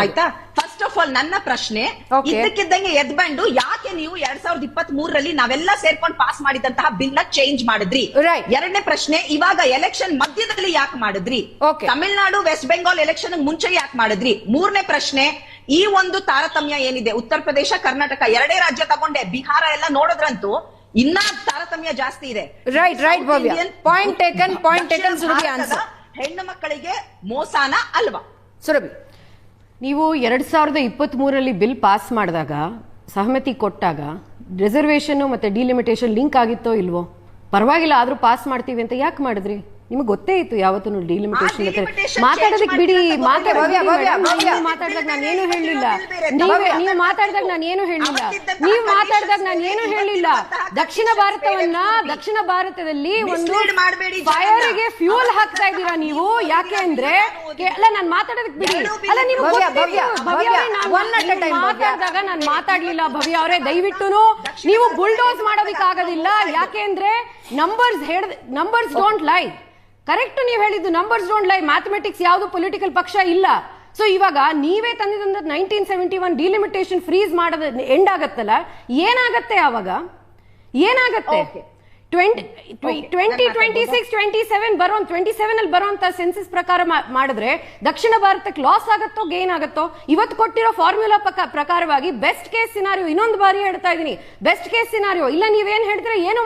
ಆಯ್ತಾ? ಫಸ್ಟ್ ಆಫ್ ಆಲ್ ನನ್ನ ಪ್ರಶ್ನೆ, ಇದ್ದಕ್ಕಿದ್ದಂಗೆ ಎದ್ಬಂಡು ಯಾಕೆ ನೀವು 2023ರಲ್ಲಿ ನಾವೆಲ್ಲ ಸೇರ್ಕೊಂಡು ಪಾಸ್ ಮಾಡಿದಂತಹ ಬಿಲ್ ನ ಚೇಂಜ್ ಮಾಡಿದ್ರಿ? 2ನೇ ಪ್ರಶ್ನೆ, ಇವಾಗ ಎಲೆಕ್ಷನ್ ಮಧ್ಯದಲ್ಲಿ ಯಾಕೆ ಮಾಡಿದ್ರಿ? ತಮಿಳುನಾಡು ವೆಸ್ಟ್ ಬೆಂಗಾಲ್ ಎಲೆಕ್ಷನ್ ಮುಂಚೆ ಯಾಕೆ ಮಾಡಿದ್ರಿ? 3ನೇ ಪ್ರಶ್ನೆ, ಈ ಒಂದು ತಾರತಮ್ಯ ಏನಿದೆ, ಉತ್ತರ ಪ್ರದೇಶ ಕರ್ನಾಟಕ 2 ರಾಜ್ಯ ತಗೊಂಡೆ, ಬಿಹಾರ ಎಲ್ಲ ನೋಡಿದ್ರಂತೂ ಇನ್ನ ತಾರತಮ್ಯ ಜಾಸ್ತಿ ಇದೆ. ರೈಟ್ ಭವ್ಯ, ಪಾಯಿಂಟ್ ಟೇಕನ್. ಸುರಭಿ ಆನ್ಸರ್. ಹೆಣ್ಣು ಮಕ್ಕಳಿಗೆ ಮೋಸಾನ ಅಲ್ವಾ? ಸುರಭಿ, ನೀವು 2023ರಲ್ಲಿ ಬಿಲ್ ಪಾಸ್ ಮಾಡಿದಾಗ, ಸಹಮತಿ ಕೊಟ್ಟಾಗ ರಿಸರ್ವೇಶನ್ ಮತ್ತೆ ಡಿಲಿಮಿಟೇಷನ್ ಲಿಂಕ್ ಆಗಿತ್ತೋ ಇಲ್ವೋ? ಪರವಾಗಿಲ್ಲ ಆದ್ರೂ ಪಾಸ್ ಮಾಡ್ತೀವಿ ಅಂತ ಯಾಕೆ ಮಾಡಿದ್ರಿ? ನಿಮಗೆ ಗೊತ್ತೇ ಇತ್ತು ಯಾವತ್ತೂ ಡಿಲಿಮಿಟೇಷನ್ ಮಾತಾಡೋದಕ್ಕೆ ಬಿಡಿ. ಮಾತಾಡಿದಾಗ ನಾನು ಏನು ಹೇಳಲಿಲ್ಲ. ನೀವು ಮಾತಾಡಿದಾಗ ನಾನು ಏನು ಹೇಳಿಲ್ಲ. ದಕ್ಷಿಣ ಭಾರತದಲ್ಲಿ ಒಂದು ಫೈರ್ಗೆ ಫ್ಯೂಲ್ ಹಾಕ್ತಾ ಇದ್ದೀರಾ ನೀವು. ಯಾಕೆ ಅಂದ್ರೆ ಅಲ್ಲ, ನಾನು ಮಾತಾಡೋದಕ್ಕೆ ಬಿಡಿ. ಅಲ್ಲ, ನೀವು ಮಾತಾಡಿದಾಗ ನಾನು ಮಾತಾಡ್ಲಿಲ್ಲ. ಭವ್ಯ ಅವರೇ, ದಯವಿಟ್ಟು ನೀವು ಬುಲ್ಡೋಸ್ ಮಾಡೋದಕ್ಕಾಗೋದಿಲ್ಲ. ಯಾಕೆ ಅಂದ್ರೆ ನಂಬರ್ಸ್ ಡೋಂಟ್ ಲೈ. ಕರೆಕ್ಟ್ ನೀವು ಹೇಳಿದ್ದು, ನಂಬರ್ಸ್ ಡೋಂಟ್ ಲೈ. ಮ್ಯಾಥಮೆಟಿಕ್ಸ್ ಯಾವುದು ಪೊಲಿಟಿಕಲ್ ಪಕ್ಷ ಇಲ್ಲ. ಸೊ ಇವಾಗ ನೀವೇ ತಂದಿದ್ದ 1971 ಡಿಲಿಮಿಟೇಷನ್ ಫ್ರೀಸ್ ಮಾಡೋದು ಎಂಡ್ ಆಗತ್ತಲ್ಲ, ಏನಾಗತ್ತೆ ಆವಾಗ? ಏನಾಗತ್ತೆ? 2027 ಅಲ್ಲಿ ಬರುವಂತ ಸೆನ್ಸಸ್ ಪ್ರಕಾರ ಮಾಡಿದ್ರೆ ದಕ್ಷಿಣ ಭಾರತಕ್ಕೆ ಲಾಸ್ ಆಗತ್ತೋ ಗೇನ್ ಆಗತ್ತೋ? ಇವತ್ತು ಕೊಟ್ಟಿರೋ ಫಾರ್ಮುಲಾ ಪ್ರಕಾರವಾಗಿ ಬೆಸ್ಟ್ ಕೇಸ್ ಸಿನಾರಿಯೋ, ಇನ್ನೊಂದು ಬಾರಿ ಹೇಳ್ತಾ ಇದೀನಿ, ಬೆಸ್ಟ್ ಕೇಸ್ ಸಿನಾರಿಯೋ ಇಲ್ಲ. ನೀವೇನ್ ಹೇಳಿದ್ರೆ ಏನು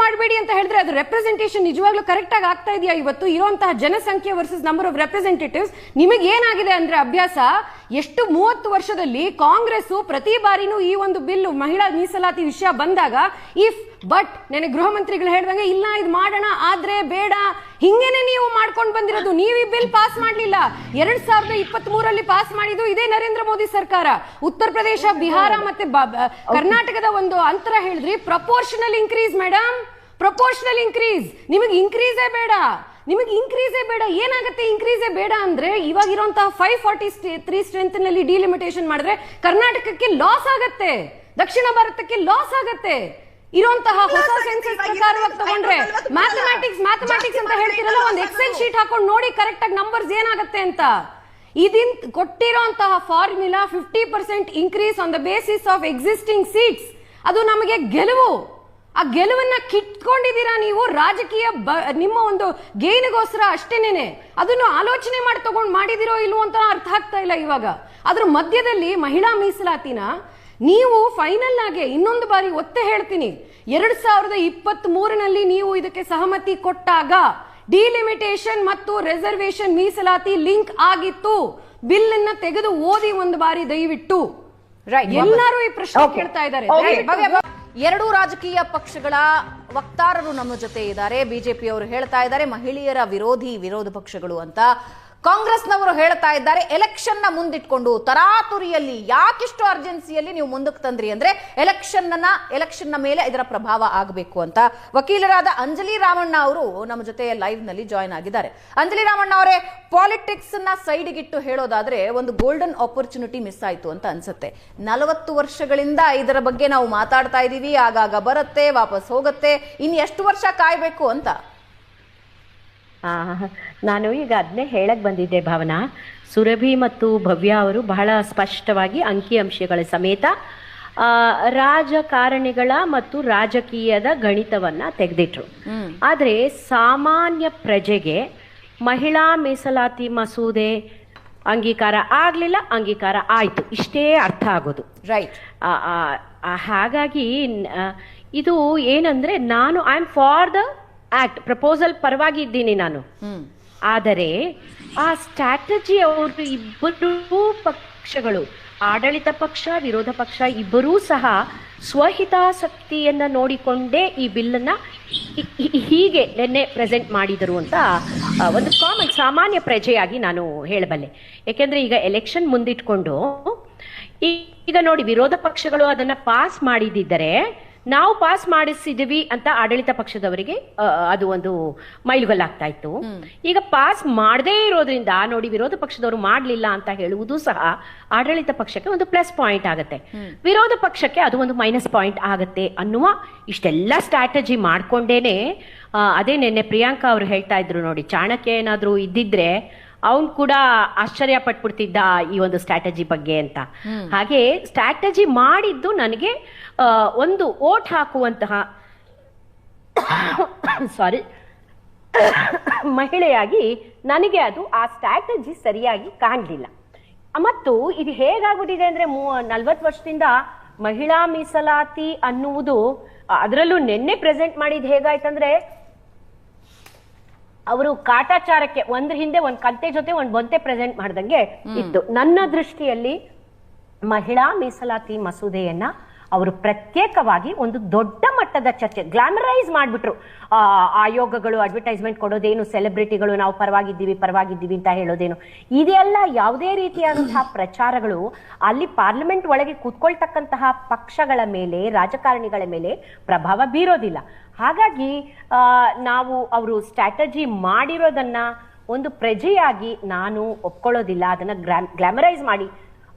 ಮಾಡಬೇಡಿ ಅಂತ ಹೇಳಿದ್ರೆ ಅದು ರೆಪ್ರೆಸೆಂಟೇಷನ್ ನಿಜವಾಗ್ಲೂ ಕರೆಕ್ಟ್ ಆಗಿ ಆಗ್ತಾ ಇದೆಯಾ? ಇವತ್ತು ಇರುವಂತಹ ಜನಸಂಖ್ಯೆ ವರ್ಸಸ್ ನಂಬರ್ ಆಫ್ ರೆಪ್ರೆಸೆಂಟೇಟಿವ್ಸ್. ನಿಮಗೆ ಏನಾಗಿದೆ ಅಂದ್ರೆ ಅಭ್ಯಾಸ, ಎಷ್ಟು 30 ವರ್ಷದಲ್ಲಿ ಕಾಂಗ್ರೆಸ್ ಪ್ರತಿ ಬಾರಿನೂ ಈ ಒಂದು ಬಿಲ್ ಮಹಿಳಾ ಮೀಸಲಾತಿ ವಿಷಯ ಬಂದಾಗ ನನಗೆ ಗೃಹ ಮಂತ್ರಿಗಳು ಹೇಳ್ದಂಗೆ ಇಲ್ಲ ಇದು ಮಾಡೋಣ ಆದ್ರೆ ಬೇಡ, ಹಿಂಗೇನೆ ನೀವು ಮಾಡ್ಕೊಂಡು ಬಂದಿರೋದು. ನೀವು ಈ ಬಿಲ್ ಪಾಸ್ ಮಾಡ್ಲಿಲ್ಲ. 2023ರಲ್ಲಿ ಪಾಸ್ ಮಾಡಿದ್ದು ಇದೇ ನರೇಂದ್ರ ಮೋದಿ ಸರ್ಕಾರ. ಉತ್ತರ ಪ್ರದೇಶ, ಬಿಹಾರ ಮತ್ತೆ ಕರ್ನಾಟಕದ ಒಂದು ಅಂತರ ಹೇಳಿದ್ರಿ. Proportional increase madam, proportional increase. ನಿಮಗೆ ಇನ್ಕ್ರೀಸೇ ಬೇಡ. ಏನಾಗುತ್ತೆ ಇನ್ಕ್ರೀಸೇ ಬೇಡ ಅಂದ್ರೆ? ಇವಾಗಿರುವಂತಹ 543 ಸ್ಟ್ರೆಂತ್ ನಲ್ಲಿ ಡಿಲಿಮಿಟೇಷನ್ ಮಾಡಿದ್ರೆ ಕರ್ನಾಟಕಕ್ಕೆ ಲಾಸ್ ಆಗತ್ತೆ, ದಕ್ಷಿಣ ಭಾರತಕ್ಕೆ ಲಾಸ್ ಆಗತ್ತೆ. ಇರುವಂತಹ ಹೊಸ ಸೆನ್ಸಸ್ ಪ್ರಕಾರವಾಗಿ ತಗೊಂಡ್ರೆ ಮ್ಯಾಥಮ್ಯಾಟಿಕ್ಸ್ ಅಂತ ಹೇಳ್ತಿರಲ್ಲ, ಒಂದು ಎಕ್ಸೆಲ್ ಶೀಟ್ ಹಾಕೊಂಡು ನೋಡಿ ಕರೆಕ್ಟ್ ಆಗಿ ನಂಬರ್ಸ್ ಏನಾಗುತ್ತೆ ಅಂತ. ಇದನ್ ಕೊಟ್ಟಿರೋಂತಹ formula 50% increase on the basis of existing seats. ಅದು ನಮಗೆ ಗೆಲುವು. ಆ ಗೆಲುವನ್ನ ಕಿತ್ಕೊಂಡಿದ್ದೀರಾ ನೀವು ರಾಜಕೀಯ ನಿಮ್ಮ ಒಂದು ಗೇನಿಗೋಸ್ಕರ ಅಷ್ಟೇನೇನೆ. ಅದನ್ನು ಆಲೋಚನೆ ಮಾಡಿ ತಗೊಂಡು ಮಾಡಿದಿರೋ ಇಲ್ವೋ ಅಂತ ಅರ್ಥ ಆಗ್ತಾ ಇಲ್ಲ ಇವಾಗ. ಅದ್ರ ಮಧ್ಯದಲ್ಲಿ ಮಹಿಳಾ ಮೀಸಲಾತಿನ ನೀವು ಫೈನಲ್ ಆಗಿ ಇನ್ನೊಂದು ಬಾರಿ ಒತ್ತೆ ಹೇಳ್ತೀನಿ, 2023ನಲ್ಲಿ ನೀವು ಇದಕ್ಕೆ ಸಹಮತಿ ಕೊಟ್ಟಾಗ ಡಿಲಿಮಿಟೇಷನ್ ಮತ್ತು ರಿಸರ್ವೇಶನ್ ಮೀಸಲಾತಿ ಲಿಂಕ್ ಆಗಿತ್ತು. ಬಿಲ್ ಅನ್ನ ತೆಗೆದು ಓದಿ ಒಂದು ಬಾರಿ ದಯವಿಟ್ಟು. ಎಲ್ಲರೂ ಈ ಪ್ರಶ್ನೆ ಕೇಳ್ತಾ ಇದ್ದಾರೆ. ಎರಡೂ ರಾಜಕೀಯ ಪಕ್ಷಗಳ ವಕ್ತಾರರು ನಮ್ಮ ಜೊತೆ ಇದ್ದಾರೆ. ಬಿಜೆಪಿಯವರು ಹೇಳ್ತಾ ಇದ್ದಾರೆ ಮಹಿಳೆಯರ ವಿರೋಧ ಪಕ್ಷಗಳು ಅಂತ. ಕಾಂಗ್ರೆಸ್ನವರು ಹೇಳ್ತಾ ಇದ್ದಾರೆ ಎಲೆಕ್ಷನ್ ನ ಮುಂದಿಟ್ಕೊಂಡು ತರಾತುರಿಯಲ್ಲಿ ಯಾಕಿಷ್ಟು ಅರ್ಜೆನ್ಸಿಯಲ್ಲಿ ನೀವು ಮುಂದಕ್ಕೆ ತಂದ್ರಿ ಅಂದ್ರೆ ಎಲೆಕ್ಷನ್ ನ ಮೇಲೆ ಇದರ ಪ್ರಭಾವ ಆಗಬೇಕು ಅಂತ. ವಕೀಲರಾದ ಅಂಜಲಿ ರಾಮಣ್ಣ ಅವರು ನಮ್ಮ ಜೊತೆ ಲೈವ್ ನಲ್ಲಿ ಜಾಯ್ನ್ ಆಗಿದ್ದಾರೆ. ಅಂಜಲಿ ರಾಮಣ್ಣ ಅವರೇ, ಪಾಲಿಟಿಕ್ಸ್ ನ ಸೈಡ್ಗಿಟ್ಟು ಹೇಳೋದಾದ್ರೆ ಒಂದು ಗೋಲ್ಡನ್ ಆಪರ್ಚುನಿಟಿ ಮಿಸ್ ಆಯ್ತು ಅಂತ ಅನ್ಸುತ್ತೆ. 40 ವರ್ಷಗಳಿಂದ ಇದರ ಬಗ್ಗೆ ನಾವು ಮಾತಾಡ್ತಾ ಇದೀವಿ, ಆಗಾಗ ಬರುತ್ತೆ ವಾಪಸ್ ಹೋಗುತ್ತೆ, ಇನ್ನು ಎಷ್ಟು ವರ್ಷ ಕಾಯ್ಬೇಕು ಅಂತ. ನಾನು ಈಗ ಅದನ್ನೇ ಹೇಳಕ್ ಬಂದಿದ್ದೆ ಭಾವನಾ. ಸುರಭಿ ಮತ್ತು ಭವ್ಯ ಅವರು ಬಹಳ ಸ್ಪಷ್ಟವಾಗಿ ಅಂಕಿಅಂಶಗಳ ಸಮೇತ ರಾಜಕಾರಣಿಗಳ ಮತ್ತು ರಾಜಕೀಯದ ಗಣಿತವನ್ನ ತೆಗೆದಿಟ್ರು. ಆದ್ರೆ ಸಾಮಾನ್ಯ ಪ್ರಜೆಗೆ ಮಹಿಳಾ ಮೀಸಲಾತಿ ಮಸೂದೆ ಅಂಗೀಕಾರ ಆಗ್ಲಿಲ್ಲ, ಅಂಗೀಕಾರ ಆಯ್ತು, ಇಷ್ಟೇ ಅರ್ಥ ಆಗೋದು. ರೈಟ್. ಹಾಗಾಗಿ ಇದು ಏನಂದ್ರೆ, ನಾನು I am for the act proposal ಪರವಾಗಿ ಇದ್ದೀನಿ ನಾನು. ಆದರೆ ಆ ಸ್ಟ್ರಾಟಜಿ ಅವರು ಇಬ್ಬರೂ ಪಕ್ಷಗಳು, ಆಡಳಿತ ಪಕ್ಷ ವಿರೋಧ ಪಕ್ಷ ಇಬ್ಬರೂ ಸಹ ಸ್ವಹಿತಾಸಕ್ತಿಯನ್ನ ನೋಡಿಕೊಂಡೇ ಈ ಬಿಲ್ಲನ್ನ ಹೀಗೆ ನಿನ್ನೆ ಪ್ರೆಸೆಂಟ್ ಮಾಡಿದರು ಅಂತ ಒಂದು ಕಾಮನ್ ಸಾಮಾನ್ಯ ಪ್ರಜೆಯಾಗಿ ನಾನು ಹೇಳಬಲ್ಲೆ. ಯಾಕೆಂದ್ರೆ ಈಗ ಎಲೆಕ್ಷನ್ ಮುಂದಿಟ್ಕೊಂಡು ಈಗ ನೋಡಿ, ವಿರೋಧ ಪಕ್ಷಗಳು ಅದನ್ನ ಪಾಸ್ ಮಾಡಿದಿದ್ದರೆ ನಾವು ಪಾಸ್ ಮಾಡಿಸಿದ್ವಿ ಅಂತ ಆಡಳಿತ ಪಕ್ಷದವರಿಗೆ ಅದು ಒಂದು ಮೈಲುಗಲ್ಲಾಗ್ತಾ ಇತ್ತು. ಈಗ ಪಾಸ್ ಮಾಡದೇ ಇರೋದ್ರಿಂದ ನೋಡಿ, ವಿರೋಧ ಪಕ್ಷದವರು ಮಾಡ್ಲಿಲ್ಲ ಅಂತ ಹೇಳುವುದು ಸಹ ಆಡಳಿತ ಪಕ್ಷಕ್ಕೆ ಒಂದು ಪ್ಲಸ್ ಪಾಯಿಂಟ್ ಆಗುತ್ತೆ, ವಿರೋಧ ಪಕ್ಷಕ್ಕೆ ಅದು ಒಂದು ಮೈನಸ್ ಪಾಯಿಂಟ್ ಆಗುತ್ತೆ ಅನ್ನುವ ಇಷ್ಟೆಲ್ಲ ಸ್ಟ್ರಾಟಜಿ ಮಾಡ್ಕೊಂಡೇನೆ. ಅದೇ ನಿನ್ನೆ ಪ್ರಿಯಾಂಕಾ ಅವರು ಹೇಳ್ತಾ ಇದ್ರು ನೋಡಿ, ಚಾಣಕ್ಯ ಏನಾದ್ರೂ ಇದ್ದಿದ್ರೆ ಅವನು ಕೂಡ ಆಶ್ಚರ್ಯ ಪಟ್ಬಿಡ್ತಿದ್ದ ಈ ಒಂದು ಸ್ಟ್ರಾಟಜಿ ಬಗ್ಗೆ ಅಂತ. ಹಾಗೆ ಸ್ಟ್ರಾಟಜಿ ಮಾಡಿದ್ದು ನನಗೆ ಒಂದು ಓಟ್ ಹಾಕುವಂತಹ ಮಹಿಳೆಯಾಗಿ ನನಗೆ ಅದು ಆ ಸ್ಟ್ರಾಟಜಿ ಸರಿಯಾಗಿ ಕಾಣಲಿಲ್ಲ. ಮತ್ತು ಇದು ಹೇಗಾಗ್ಬಿಟ್ಟಿದೆ ಅಂದ್ರೆ 40 ವರ್ಷದಿಂದ ಮಹಿಳಾ ಮೀಸಲಾತಿ ಅನ್ನುವುದು, ಅದರಲ್ಲೂ ನಿನ್ನೆ ಪ್ರೆಸೆಂಟ್ ಮಾಡಿದ್ ಹೇಗಾಯ್ತಂದ್ರೆ, ಅವರು ಕಾಟಾಚಾರಕ್ಕೆ ಒಂದ್ರ ಹಿಂದೆ ಒಂದ್ ಕಂತೆ ಜೊತೆ ಒಂದ್ ಬೊಂತೆ ಪ್ರೆಸೆಂಟ್ ಮಾಡ್ದಂಗೆ ಇತ್ತು. ನನ್ನ ದೃಷ್ಟಿಯಲ್ಲಿ ಮಹಿಳಾ ಮೀಸಲಾತಿ ಮಸೂದೆಯನ್ನ ಅವರು ಪ್ರತ್ಯೇಕವಾಗಿ ಒಂದು ದೊಡ್ಡ ಮಟ್ಟದ ಚರ್ಚೆ ಗ್ಲಾಮರೈಸ್ ಮಾಡ್ಬಿಟ್ರು. ಆಯೋಗಗಳು ಅಡ್ವರ್ಟೈಸ್ಮೆಂಟ್ ಕೊಡೋದೇನು, ಸೆಲೆಬ್ರಿಟಿಗಳು ನಾವು ಪರವಾಗಿದ್ದೀವಿ ಅಂತ ಹೇಳೋದೇನು, ಇದೆಲ್ಲ ಯಾವುದೇ ರೀತಿಯಾದಂತಹ ಪ್ರಚಾರಗಳು ಅಲ್ಲಿ ಪಾರ್ಲಿಮೆಂಟ್ ಒಳಗೆ ಕೂತ್ಕೊಳ್ತಕ್ಕಂತಹ ಪಕ್ಷಗಳ ಮೇಲೆ, ರಾಜಕಾರಣಿಗಳ ಮೇಲೆ ಪ್ರಭಾವ ಬೀರೋದಿಲ್ಲ. ಹಾಗಾಗಿ ನಾವು ಅವರು ಸ್ಟ್ರಾಟಜಿ ಮಾಡಿರೋದನ್ನ ಒಂದು ಪ್ರಜೆಯಾಗಿ ನಾನು ಒಪ್ಕೊಳ್ಳೋದಿಲ್ಲ. ಅದನ್ನ ಗ್ಲಾಮರೈಸ್ ಮಾಡಿ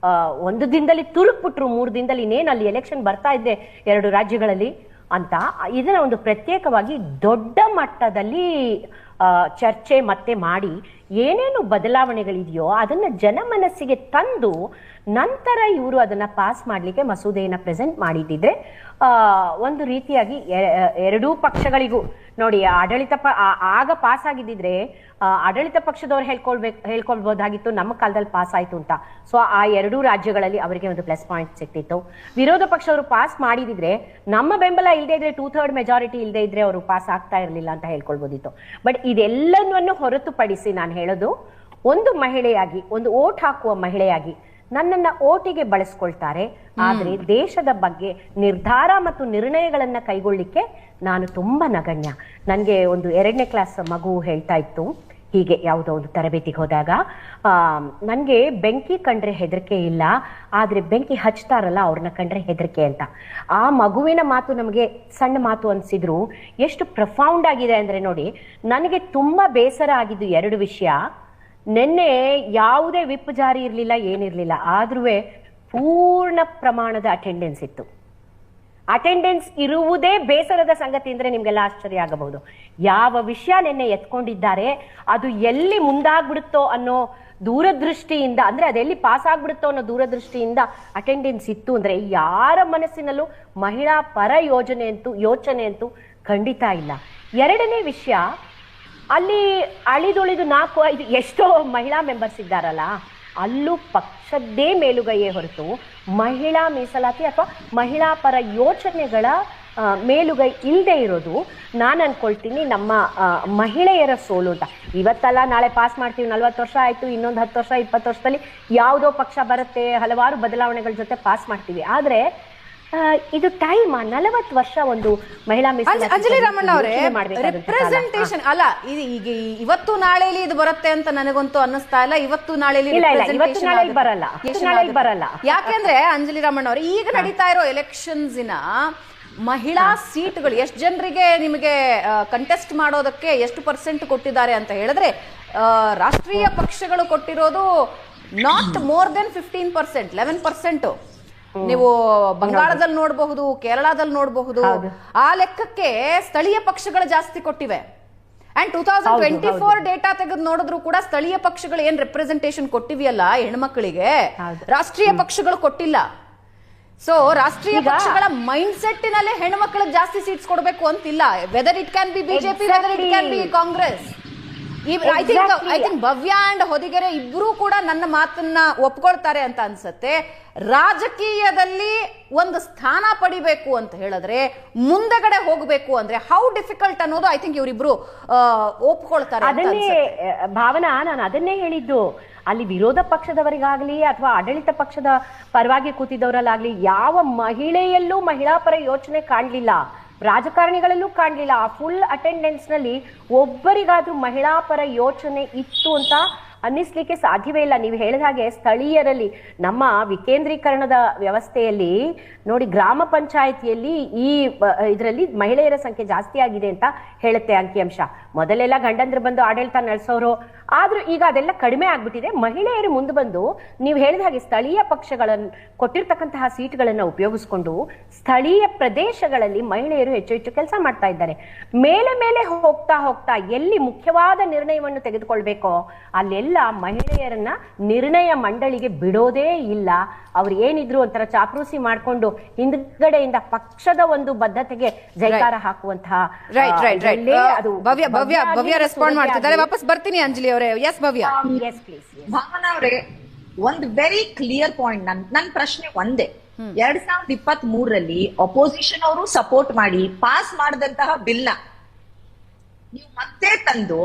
ಒಂದು ದಿನದಲ್ಲಿ ತುರುಕ್ಬಿಟ್ರು, 3 ದಿನದಲ್ಲಿ ಇನ್ನೇನು ಅಲ್ಲಿ ಎಲೆಕ್ಷನ್ ಬರ್ತಾ ಇದ್ದೆ 2 ರಾಜ್ಯಗಳಲ್ಲಿ ಅಂತ. ಇದನ್ನ ಒಂದು ಪ್ರತ್ಯೇಕವಾಗಿ ದೊಡ್ಡ ಮಟ್ಟದಲ್ಲಿ ಚರ್ಚೆ ಮತ್ತೆ ಮಾಡಿ ಏನೇನು ಬದಲಾವಣೆಗಳಿದೆಯೋ ಅದನ್ನ ಜನಮನಸ್ಸಿಗೆ ತಂದು ನಂತರ ಇವರು ಅದನ್ನ ಪಾಸ್ ಮಾಡ್ಲಿಕ್ಕೆ ಮಸೂದೆಯನ್ನ ಪ್ರೆಸೆಂಟ್ ಮಾಡಿದ್ದಿದ್ರೆ ಒಂದು ರೀತಿಯಾಗಿ ಎರಡೂ ಪಕ್ಷಗಳಿಗೂ ನೋಡಿ, ಆಗ ಪಾಸ್ ಆಗಿದ್ದಿದ್ರೆ ಆಡಳಿತ ಪಕ್ಷದವ್ರು ಹೇಳ್ಕೊಳ್ಬಹುದಾಗಿತ್ತು ನಮ್ಮ ಕಾಲದಲ್ಲಿ ಪಾಸ್ ಆಯ್ತು ಅಂತ. ಸೊ ಆ 2 ರಾಜ್ಯಗಳಲ್ಲಿ ಅವರಿಗೆ ಒಂದು ಪ್ಲಸ್ ಪಾಯಿಂಟ್ ಸಿಕ್ತಿತ್ತು. ವಿರೋಧ ಪಕ್ಷವರು ಪಾಸ್ ಮಾಡಿದಿದ್ರೆ ನಮ್ಮ ಬೆಂಬಲ ಇಲ್ಲದೆ ಇದ್ರೆ 2/3 ಮೆಜಾರಿಟಿ ಇಲ್ಲದೆ ಇದ್ರೆ ಅವರು ಪಾಸ್ ಆಗ್ತಾ ಇರಲಿಲ್ಲ ಅಂತ ಹೇಳ್ಕೊಳ್ಬೋದಿತ್ತು. ಬಟ್ ಇದೆಲ್ಲವನ್ನು ಹೊರತುಪಡಿಸಿ ನಾನು ಹೇಳೋದು, ಒಂದು ಮಹಿಳೆಯಾಗಿ, ಒಂದು ಓಟ್ ಹಾಕುವ ಮಹಿಳೆಯಾಗಿ ನನ್ನನ್ನ ಓಟಿಗೆ ಬಳಸ್ಕೊಳ್ತಾರೆ, ಆದ್ರೆ ದೇಶದ ಬಗ್ಗೆ ನಿರ್ಧಾರ ಮತ್ತು ನಿರ್ಣಯಗಳನ್ನ ಕೈಗೊಳ್ಳಿಕ್ಕೆ ನಾನು ತುಂಬಾ ನಗಣ್ಯ. ನನ್ಗೆ ಒಂದು 2ನೇ ಕ್ಲಾಸ್ ಮಗು ಹೇಳ್ತಾ ಇತ್ತು, ಹೀಗೆ ಯಾವುದೋ ಒಂದು ತರಬೇತಿಗೆ ಹೋದಾಗ, ನನ್ಗೆ ಬೆಂಕಿ ಕಂಡ್ರೆ ಹೆದರಿಕೆ ಇಲ್ಲ, ಆದ್ರೆ ಬೆಂಕಿ ಹಚ್ತಾರಲ್ಲ ಅವ್ರನ್ನ ಕಂಡ್ರೆ ಹೆದರಿಕೆ ಅಂತ. ಆ ಮಗುವಿನ ಮಾತು ನಮಗೆ ಸಣ್ಣ ಮಾತು ಅನ್ಸಿದ್ರು ಎಷ್ಟು ಪ್ರಫೌಂಡ್ ಆಗಿದೆ ಅಂದ್ರೆ ನೋಡಿ, ನನಗೆ ತುಂಬಾ ಬೇಸರ ಆಗಿದ್ದು 2 ವಿಷಯ. ನಿನ್ನೆ ಯಾವುದೇ ವಿಪ್ ಜಾರಿ ಇರಲಿಲ್ಲ, ಏನಿರಲಿಲ್ಲ, ಆದ್ರೂ ಪೂರ್ಣ ಪ್ರಮಾಣದ ಅಟೆಂಡೆನ್ಸ್ ಇತ್ತು. ಅಟೆಂಡೆನ್ಸ್ ಇರುವುದೇ ಬೇಸರದ ಸಂಗತಿ ಅಂದ್ರೆ ನಿಮ್ಗೆಲ್ಲ ಆಶ್ಚರ್ಯ ಆಗಬಹುದು. ಯಾವ ವಿಷಯ ನಿನ್ನೆ ಎತ್ಕೊಂಡಿದ್ದಾರೆ ಅದು ಎಲ್ಲಿ ಮುಂದಾಗ್ಬಿಡುತ್ತೋ ಅನ್ನೋ ದೂರದೃಷ್ಟಿಯಿಂದ, ಅಂದ್ರೆ ಅದೆಲ್ಲಿ ಪಾಸ್ ಆಗ್ಬಿಡುತ್ತೋ ಅನ್ನೋ ದೂರದೃಷ್ಟಿಯಿಂದ ಅಟೆಂಡೆನ್ಸ್ ಇತ್ತು ಅಂದ್ರೆ ಯಾರ ಮನಸ್ಸಿನಲ್ಲೂ ಮಹಿಳಾ ಪರ ಯೋಚನೆ ಅಂತೂ ಖಂಡಿತ ಇಲ್ಲ. ಎರಡನೇ ವಿಷಯ, ಅಲ್ಲಿ ಅಳಿದುಳಿದು 4-5 ಎಷ್ಟೋ ಮಹಿಳಾ ಮೆಂಬರ್ಸ್ ಇದ್ದಾರಲ್ಲ, ಅಲ್ಲೂ ಪಕ್ಷದ್ದೇ ಮೇಲುಗೈಯೇ ಹೊರತು ಮಹಿಳಾ ಮೀಸಲಾತಿ ಅಥವಾ ಮಹಿಳಾ ಪರ ಯೋಚನೆಗಳ ಮೇಲುಗೈ ಇಲ್ಲದೆ ಇರೋದು ನಾನು ಅನ್ಕೊಳ್ತೀನಿ ನಮ್ಮ ಮಹಿಳೆಯರ ಸೋಲು ಅಂತ. ಇವತ್ತಲ್ಲ ನಾಳೆ ಪಾಸ್ ಮಾಡ್ತೀವಿ, 40 ವರ್ಷ ಆಯ್ತು, ಇನ್ನೊಂದು 10 ವರ್ಷ 20 ವರ್ಷದಲ್ಲಿ ಯಾವುದೋ ಪಕ್ಷ ಬರುತ್ತೆ, ಹಲವಾರು ಬದಲಾವಣೆಗಳ ಜೊತೆ ಪಾಸ್ ಮಾಡ್ತೀವಿ. ಆದ್ರೆ ಇದು ಟೈಮ್ 40 ವರ್ಷ ಒಂದು ಮಹಿಳಾ ಮೀಸಲಾತಿ. ಅಂಜಲಿ ರಾಮಣ್ಣ ಅವರೇ, ರಿಪ್ರೆಸೆಂಟೇಷನ್ ಅಲ್ಲ, ಇದು ಈಗ ಇವತ್ತು ನಾಳೆಲಿ ಇದು ಬರುತ್ತೆ ಅಂತ ನನಗಂತೂ ಅನ್ನಿಸ್ತಾ ಇಲ್ಲ. ಇವತ್ತು ನಾಳೆಲಿ ಬರಲ್ಲ. ಯಾಕೆಂದ್ರೆ ಅಂಜಲಿ ರಾಮಣ್ಣ ಅವರೇ, ಈಗ ನಡೀತಾ ಇರೋ ಎಲೆಕ್ಷನ್ಸ್ ಮಹಿಳಾ ಸೀಟ್ಗಳು ಎಷ್ಟು ಜನರಿಗೆ ನಿಮಗೆ ಕಂಟೆಸ್ಟ್ ಮಾಡೋದಕ್ಕೆ ಎಷ್ಟು ಪರ್ಸೆಂಟ್ ಕೊಟ್ಟಿದ್ದಾರೆ ಅಂತ ಹೇಳಿದ್ರೆ, ರಾಷ್ಟ್ರೀಯ ಪಕ್ಷಗಳು ಕೊಟ್ಟಿರೋದು ನಾಟ್ ಮೋರ್ ದೆನ್ 15%, 11%. ನೀವು ಬಂಗಾಳದಲ್ಲಿ ನೋಡಬಹುದು, ಕೇರಳದಲ್ಲಿ ನೋಡಬಹುದು. ಆ ಲೆಕ್ಕಕ್ಕೆ ಸ್ಥಳೀಯ ಪಕ್ಷಗಳು ಜಾಸ್ತಿ ಕೊಟ್ಟಿವೆ. ಅಂಡ್ 2024 ಡೇಟಾ ತೆಗೆದು ನೋಡಿದ್ರು ಕೂಡ ಸ್ಥಳೀಯ ಪಕ್ಷಗಳು ಏನ್ ರೆಪ್ರೆಸೆಂಟೇಷನ್ ಕೊಟ್ಟಿವೆಯಲ್ಲ ಹೆಣ್ಮಕ್ಳಿಗೆ, ರಾಷ್ಟ್ರೀಯ ಪಕ್ಷಗಳು ಕೊಟ್ಟಿಲ್ಲ. ಸೊ ರಾಷ್ಟ್ರೀಯ ಪಕ್ಷಗಳ ಮೈಂಡ್ ಸೆಟ್ಟಿನಲ್ಲೇ ಹೆಣ್ಮಕ್ಳಿಗೆ ಜಾಸ್ತಿ ಸೀಟ್ಸ್ ಕೊಡಬೇಕು ಅಂತಿಲ್ಲ. Whether it can be BJP, whether it can be Congress. I think Bhavya and Hodigere ಇಬ್ರು ಕೂಡ ನನ್ನ ಮಾತನ್ನ ಒಪ್ಕೊಳ್ತಾರೆ ಅಂತ ಅನ್ಸುತ್ತೆ. ರಾಜಕೀಯದಲ್ಲಿ ಒಂದು ಸ್ಥಾನ ಪಡಿಬೇಕು ಅಂತ ಹೇಳಿದ್ರೆ, ಮುಂದಗಡೆ ಹೋಗಬೇಕು ಅಂದ್ರೆ ಹೌ ಡಿಫಿಕಲ್ಟ್ ಅನ್ನೋದು ಐ ಥಿಂಕ್ ಇವರಿಬ್ರು ಒಪ್ಕೊಳ್ತಾರೆ. ಅದನ್ನೇ ಭಾವನಾ, ನಾನು ಅದನ್ನೇ ಹೇಳಿದ್ದು. ಅಲ್ಲಿ ವಿರೋಧ ಪಕ್ಷದವರಿಗಾಗ್ಲಿ ಅಥವಾ ಆಡಳಿತ ಪಕ್ಷದ ಪರವಾಗಿ ಕೂತಿದ್ದವರಲ್ಲಾಗ್ಲಿ ಯಾವ ಮಹಿಳೆಯಲ್ಲೂ ಮಹಿಳಾ ಪರ ಯೋಚನೆ ಕಾಣಲಿಲ್ಲ, ರಾಜಕಾರಣಿಗಳಲ್ಲೂ ಕಾಣಲಿಲ್ಲ. ಆ ಫುಲ್ ಅಟೆಂಡೆನ್ಸ್ ನಲ್ಲಿ ಒಬ್ಬರಿಗಾದ್ರೂ ಮಹಿಳಾ ಪರ ಯೋಚನೆ ಇತ್ತು ಅಂತ ಅನ್ನಿಸ್ಲಿಕ್ಕೆ ಸಾಧ್ಯವೇ ಇಲ್ಲ. ನೀವು ಹೇಳಿದ ಹಾಗೆ ಸ್ಥಳೀಯರಲ್ಲಿ ನಮ್ಮ ವಿಕೇಂದ್ರೀಕರಣದ ವ್ಯವಸ್ಥೆಯಲ್ಲಿ ನೋಡಿ, ಗ್ರಾಮ ಪಂಚಾಯಿತಿಯಲ್ಲಿ ಈ ಇದರಲ್ಲಿ ಮಹಿಳೆಯರ ಸಂಖ್ಯೆ ಜಾಸ್ತಿ ಆಗಿದೆ ಅಂತ ಹೇಳುತ್ತೆ ಅಂಕಿಅಂಶ. ಮೊದಲೆಲ್ಲ ಗಂಡಂದ್ರು ಬಂದು ಆಡಳಿತ ನಡೆಸೋರು, ಆದ್ರೂ ಈಗ ಅದೆಲ್ಲ ಕಡಿಮೆ ಆಗ್ಬಿಟ್ಟಿದೆ. ಮಹಿಳೆಯರು ಮುಂದೆ ಬಂದು ನೀವು ಹೇಳಿದ ಹಾಗೆ ಸ್ಥಳೀಯ ಪಕ್ಷಗಳನ್ನು ಕೊಟ್ಟಿರ್ತಕ್ಕಂತಹ ಸೀಟ್ಗಳನ್ನ ಉಪಯೋಗಿಸ್ಕೊಂಡು ಸ್ಥಳೀಯ ಪ್ರದೇಶಗಳಲ್ಲಿ ಮಹಿಳೆಯರು ಹೆಚ್ಚು ಹೆಚ್ಚು ಕೆಲಸ ಮಾಡ್ತಾ ಇದ್ದಾರೆ. ಮೇಲೆ ಮೇಲೆ ಹೋಗ್ತಾ ಹೋಗ್ತಾ ಎಲ್ಲಿ ಮುಖ್ಯವಾದ ನಿರ್ಣಯವನ್ನು ತೆಗೆದುಕೊಳ್ಬೇಕೋ ಅಲ್ಲೆಲ್ಲ ಮಹಿಳೆಯರನ್ನ ನಿರ್ಣಯ ಮಂಡಳಿಗೆ ಬಿಡೋದೇ ಇಲ್ಲ. ಅವ್ರು ಏನಿದ್ರು ಒಂಥರ ಚಾಪ್ರೂಸಿ ಮಾಡ್ಕೊಂಡು ಹಿಂದ್ಗಡೆಯಿಂದ ಪಕ್ಷದ ಒಂದು ಬದ್ಧತೆಗೆ ಜೈಕಾರ ಹಾಕುವಂತಹ. ಅದು ಭವ್ಯ ರೆಸ್ಪಾಂಡ್ ಮಾಡ್ತಿದ್ದಾರೆ. ವಾಪಸ್ ಬರ್ತೀನಿ ಅಂಜಲಿ ಅವರೇ. Yes Bhavya. Yes please. Bhavana ಅವರೇ, ಒಂದು ವೆರಿ ಕ್ಲಿಯರ್ ಪಾಯಿಂಟ್. ನನ್ನ ಪ್ರಶ್ನೆ ಒಂದೇ, 2023ರಲ್ಲಿ ಅಪೋಸಿಷನ್ ಅವರು ಸಪೋರ್ಟ್ ಮಾಡಿ ಪಾಸ್ ಮಾಡಿದಂತಹ ಬಿಲ್ ನ ನೀವು ಮತ್ತೆ ತಂದು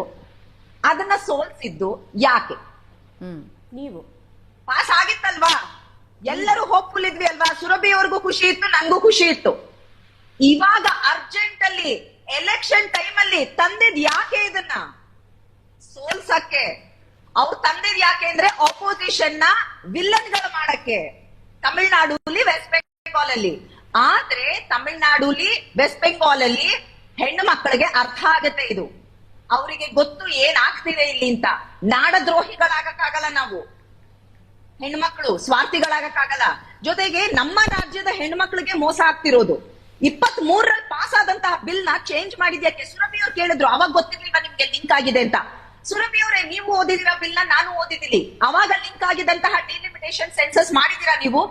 ಅದನ್ನ ಸೋಲ್ಸಿದ್ದು ಯಾಕೆ? ನೀವು ಪಾಸ್ ಆಗಿತ್ತಲ್ವಾ, ಎಲ್ಲರೂ ಹೋಪ್ಫುಲ್ ಇದ್ವಿ ಅಲ್ವಾ? ಸುರಭಿ ಅವ್ರಿಗೂ ಖುಷಿ ಇತ್ತು, ನಂಗೂ ಖುಷಿ ಇತ್ತು. ಇವಾಗ ಅರ್ಜೆಂಟ್ ಅಲ್ಲಿ ಎಲೆಕ್ಷನ್ ಟೈಮ್ ಅಲ್ಲಿ ತಂದಿದ್ ಯಾಕೆ? ಇದನ್ನ ಸೋಲ್ಸಕ್ಕೆ ಅವ್ರು ತಂದಿದ್ ಯಾಕೆ ಅಂದ್ರೆ ಅಪೋಸಿಷನ್ ನ ವಿಲ್ಲನ್ ಗಳು ಮಾಡಕ್ಕೆ. ತಮಿಳ್ನಾಡುಲಿ ವೆಸ್ಟ್ ಬೆಂಗಾಲ್ ಅಲ್ಲಿ, ಆದ್ರೆ ತಮಿಳ್ನಾಡುಲಿ ವೆಸ್ಟ್ ಬೆಂಗಾಲ್ ಅಲ್ಲಿ ಹೆಣ್ಣು ಮಕ್ಕಳಿಗೆ ಅರ್ಥ ಆಗತ್ತೆ ಇದು. ಅವರಿಗೆ ಗೊತ್ತು ಏನಾಗ್ತಿದೆ ಇಲ್ಲಿ ಅಂತ. ನಾಡದ್ರೋಹಿಗಳಾಗಕ್ಕಾಗಲ್ಲ ನಾವು, ಹೆಣ್ಮಕ್ಳು ಸ್ವಾರ್ಥಿಗಳಾಗಕ್ಕಾಗಲ್ಲ. ಜೊತೆಗೆ ನಮ್ಮ ರಾಜ್ಯದ ಹೆಣ್ಮಕ್ಳಿಗೆ ಮೋಸ ಆಗ್ತಿರೋದು. 23ರಲ್ಲಿ ಪಾಸ್ ಆದಂತಹ ಬಿಲ್ ನ ಚೇಂಜ್ ಮಾಡಿದ್ಯಾಕೆ? ಸುರಭಿ ಅವ್ರು ಕೇಳಿದ್ರು, ಅವಾಗ ಗೊತ್ತಿರ್ಲಿಲ್ಲ ನಿಮ್ಗೆ ಲಿಂಕ್ ಆಗಿದೆ ಅಂತ. ಸುರಭಿ ಅವರೇ, ನೀವು ಓದಿದಿರಾ ಬಿಲ್ ನ, ನಾನು ಓದಿದ್ದೀನಿ. ಅವಾಗ ಲಿಂಕ್ ಆಗಿದ್ದಂತಹ ಡಿಲಿಮಿಟೇಷನ್ ಸೆನ್ಸಸ್ ಮಾಡಿದಿರಾ ನೀವು?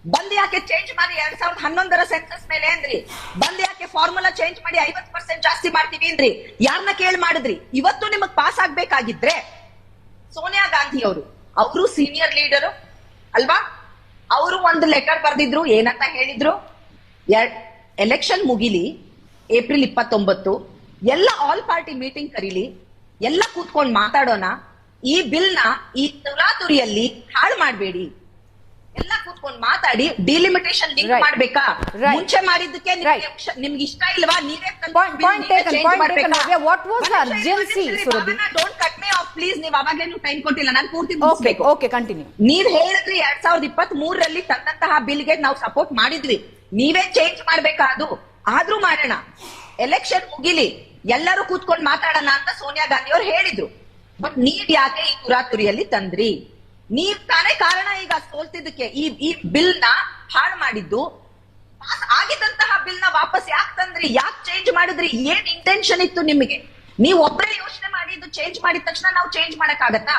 ಬಂದ್ ಯಾಕೆ ಚೇಂಜ್ ಮಾಡಿ 2011ರ ಸೆನ್ಸಸ್ ಮೇಲೆ ಅಂದ್ರಿ? ಬಂದ್ ಯಾಕೆ ಫಾರ್ಮುಲಾ ಚೇಂಜ್ ಮಾಡಿ 50% ಜಾಸ್ತಿ ಮಾಡ್ತೀವಿ ಅಂದ್ರಿ? ಯಾರನ್ನ ಕೇಳಿ ಮಾಡಿದ್ರಿ? ಇವತ್ತು ನಿಮಗ್ ಪಾಸ್ ಆಗ್ಬೇಕಾಗಿದ್ರೆ ಸೋನಿಯಾ ಗಾಂಧಿ ಅವರು ಸೀನಿಯರ್ ಲೀಡರು ಅಲ್ವಾ? ಅವರು ಒಂದು ಲೆಟರ್ ಬರ್ದಿದ್ರು. ಏನಂತ ಹೇಳಿದ್ರು? ಎಲೆಕ್ಷನ್ ಮುಗಿಲಿ, ಏಪ್ರಿಲ್ 29 ಎಲ್ಲ ಆಲ್ ಪಾರ್ಟಿ ಮೀಟಿಂಗ್ ಕರೀಲಿ, ಎಲ್ಲ ಕೂತ್ಕೊಂಡು ಮಾತಾಡೋಣ. ಈ ಬಿಲ್ ನ ಈ ತುರಾತುರಿಯಲ್ಲಿ ಹಾಳು ಮಾಡಬೇಡಿ, ಎಲ್ಲ ಕೂತ್ಕೊಂಡು ಮಾತಾಡಿ ಡಿಲಿಮಿಟೇಷನ್ ಲಿಂಕ್ ಮಾಡ್ಬೇಕಾ? ಮುಂಚೆ ಮಾಡಿದ್ದಕ್ಕೆ ನಿಮ್ಗೆ ಇಷ್ಟ ಇಲ್ವಾ? ನೀವೇ don't cut me off please. ನೀವು ಅವಾಗೇನು ಟೈಮ್ ಕೊಟ್ಟಿಲ್ಲ, ನಾನು ಪೂರ್ತಿ ಮುಗಿಸ್ಬೇಕು. Okay, continue. ನೀವ್ ಹೇಳಿದ್ರಿ 2023ರಲ್ಲಿ ತಂದಂತಹ ಬಿಲ್ಗೆ ನಾವು ಸಪೋರ್ಟ್ ಮಾಡಿದ್ವಿ, ನೀವೇ ಚೇಂಜ್ ಮಾಡ್ಬೇಕಾ? ಅದು ಆದ್ರೂ ಮಾಡೋಣ, ಎಲೆಕ್ಷನ್ ಮುಗಿಲಿ, ಎಲ್ಲರೂ ಕೂತ್ಕೊಂಡು ಮಾತಾಡೋಣ ಅಂತ ಸೋನಿಯಾ ಗಾಂಧಿ ಅವ್ರು ಹೇಳಿದ್ರು. ಬಟ್ ನೀವ್ ಯಾಕೆ ಈ ತುರಾತುರಿಯಲ್ಲಿ ತಂದ್ರಿ? ನೀವ್ ತಾನೇ ಕಾರಣ ಈಗ ಸೋಲ್ತಿದ್ದಕ್ಕೆ. ಈ ಬಿಲ್ ನ ಹಾಳು ಮಾಡಿದ್ದು ಪಾಸ್ ಆಗಿದ್ದಂತಹ ಬಿಲ್ ನ ವಾಪಸ್ ಯಾಕೆ ತಂದ್ರಿ, ಯಾಕೆ ಚೇಂಜ್ ಮಾಡಿದ್ರಿ, ಏನ್ ಇಂಟೆನ್ಷನ್ ಇತ್ತು ನಿಮಗೆ? ನೀವು ಒಬ್ಬರೇ ಯೋಚನೆ ಮಾಡಿ ಇದು ಚೇಂಜ್ ಮಾಡಿದ ತಕ್ಷಣ ನಾವು ಚೇಂಜ್ ಮಾಡಕ್ ಆಗತ್ತಾ?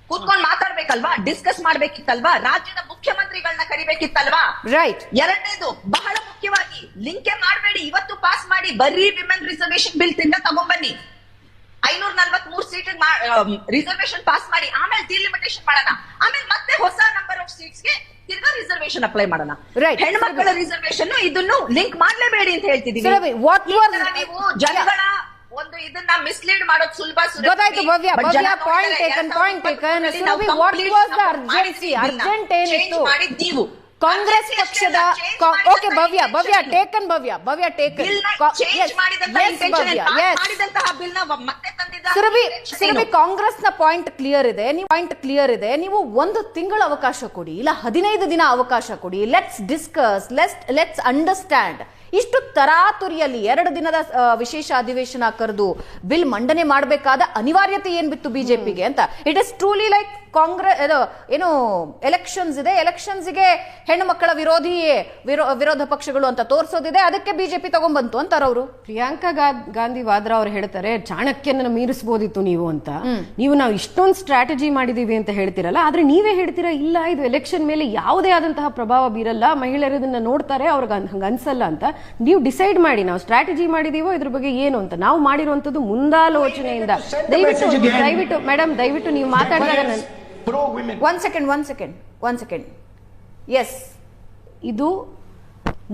ಕೂತ್ಕೊಂಡು ಮಾತಾಡ್ಬೇಕಲ್ವಾ, ಡಿಸ್ಕಸ್ ಮಾಡ್ಬೇಕಿತ್ತಲ್ವಾ, ರಾಜ್ಯದ ಮುಖ್ಯಮಂತ್ರಿಗಳನ್ನ ಕರಿಬೇಕಿತ್ತಲ್ವಾ? ರೈಟ್. ಎರಡನೇದು ಬಹಳ ಮುಖ್ಯವಾಗಿ ಲಿಂಕೆ ಮಾಡಬೇಡಿ, ಇವತ್ತು ಪಾಸ್ ಮಾಡಿ, ಬರೀ ವಿಮೆನ್ ರಿಸರ್ವೇಶನ್ ಬಿಲ್ ತಿಂದ ತಗೊಂಡ್ಬನ್ನಿ, 543 ಸೀಟ್ ರಿಸರ್ವೇಶನ್ ಪಾಸ್ ಮಾಡಿ, ಆಮೇಲೆ ಡಿಲಿಮಿಟೇಷನ್ ಮಾಡೋಣ, ಆಮೇಲೆ ಮತ್ತೆ ಹೊಸ ನಂಬರ್ ಆಫ್ ಸೀಟ್ಸ್ ಗೆ ತಿರ್ಗಾ ರಿಸರ್ವೇಶನ್ ಅಪ್ಲೈ ಮಾಡೋಣ. ಹೆಣ್ಮಕ್ಳ ರಿಸರ್ವೇಶನ್ ಇದನ್ನು ಲಿಂಕ್ ಮಾಡ್ಲೇಬೇಡಿ ಅಂತ ಹೇಳ್ತಿದೀವಿ. ನೀವು ಜನಗಳ ಒಂದು ಇದನ್ನ ಮಿಸ್ಲೀಡ್ ಮಾಡೋದು ಸುಲಭ. ಗೊತ್ತಾಯ್ತು Bhavya, point taken. Surabhi, what was the urgency? Urgent ಏನಿತ್ತು? ನೀವು ಕಾಂಗ್ರೆಸ್ ಪಕ್ಷದ ಓಕೆ ಭವ್ಯ ಟೇಕನ್ ಸುರಭಿ ಕಾಂಗ್ರೆಸ್ನ ಪಾಯಿಂಟ್ ಕ್ಲಿಯರ್ ಇದೆ. ನೀವು ಒಂದು ತಿಂಗಳ ಅವಕಾಶ ಕೊಡಿ, ಇಲ್ಲ 15 ದಿನ ಅವಕಾಶ ಕೊಡಿ. Let's discuss, let's understand. ಇಷ್ಟು ತರಾತುರಿಯಲ್ಲಿ 2 ದಿನದ ವಿಶೇಷ ಅಧಿವೇಶನ ಕರೆದು ಬಿಲ್ ಮಂಡನೆ ಮಾಡಬೇಕಾದ ಅನಿವಾರ್ಯತೆ ಏನ್ ಬಿತ್ತು ಬಿಜೆಪಿಗೆ ಅಂತ. It is truly like Congress ಏನು ಎಲೆಕ್ಷನ್ಸ್ ಇದೆ, ಎಲೆಕ್ಷನ್ಸ್ಗೆ ಹೆಣ್ಣು ಮಕ್ಕಳ ವಿರೋಧ ಪಕ್ಷಗಳು ಅಂತ ತೋರಿಸೋದಿದೆ, ಅದಕ್ಕೆ ಬಿಜೆಪಿ ತಗೊಂಡ್ಬಂತು ಅಂತಾರ ಅವರು. ಪ್ರಿಯಾಂಕಾ ಗಾಂಧಿ ವಾದ್ರಾ ಅವ್ರು ಹೇಳ್ತಾರೆ ಚಾಣಕ್ಯನ ಮೀರಿಸಬಹುದಿತ್ತು ನೀವು ಅಂತ. ನಾವು ಇಷ್ಟೊಂದು ಸ್ಟ್ರಾಟಜಿ ಮಾಡಿದೀವಿ ಅಂತ ಹೇಳ್ತಿರಲ್ಲ, ಆದ್ರೆ ನೀವೇ ಹೇಳ್ತೀರಾ ಇಲ್ಲ ಇದು ಎಲೆಕ್ಷನ್ ಮೇಲೆ ಯಾವುದೇ ಆದಂತಹ ಪ್ರಭಾವ ಬೀರಲ್ಲ, ಮಹಿಳೆಯರು ಇದನ್ನ ನೋಡ್ತಾರೆ, ಅವ್ರಿಗೆ ಹಂಗ ಅನ್ಸಲ್ಲ ಅಂತ. ನೀವು ಡಿಸೈಡ್ ಮಾಡಿ ನಾವು ಸ್ಟ್ರಾಟಜಿ ಮಾಡಿದೀವೋ ಇದ್ರ ಬಗ್ಗೆ ಏನು ಅಂತ. ನಾವು ಮಾಡಿರುವಂತದ್ದು ಮುಂದಾಲೋಚನೆಯಿಂದ. ದಯವಿಟ್ಟು ಮೇಡಮ್, ದಯವಿಟ್ಟು ನೀವು ಮಾತಾಡಿದಾಗ ಒನ್ ಸೆಕೆಂಡ್. ಎಸ್, ಇದು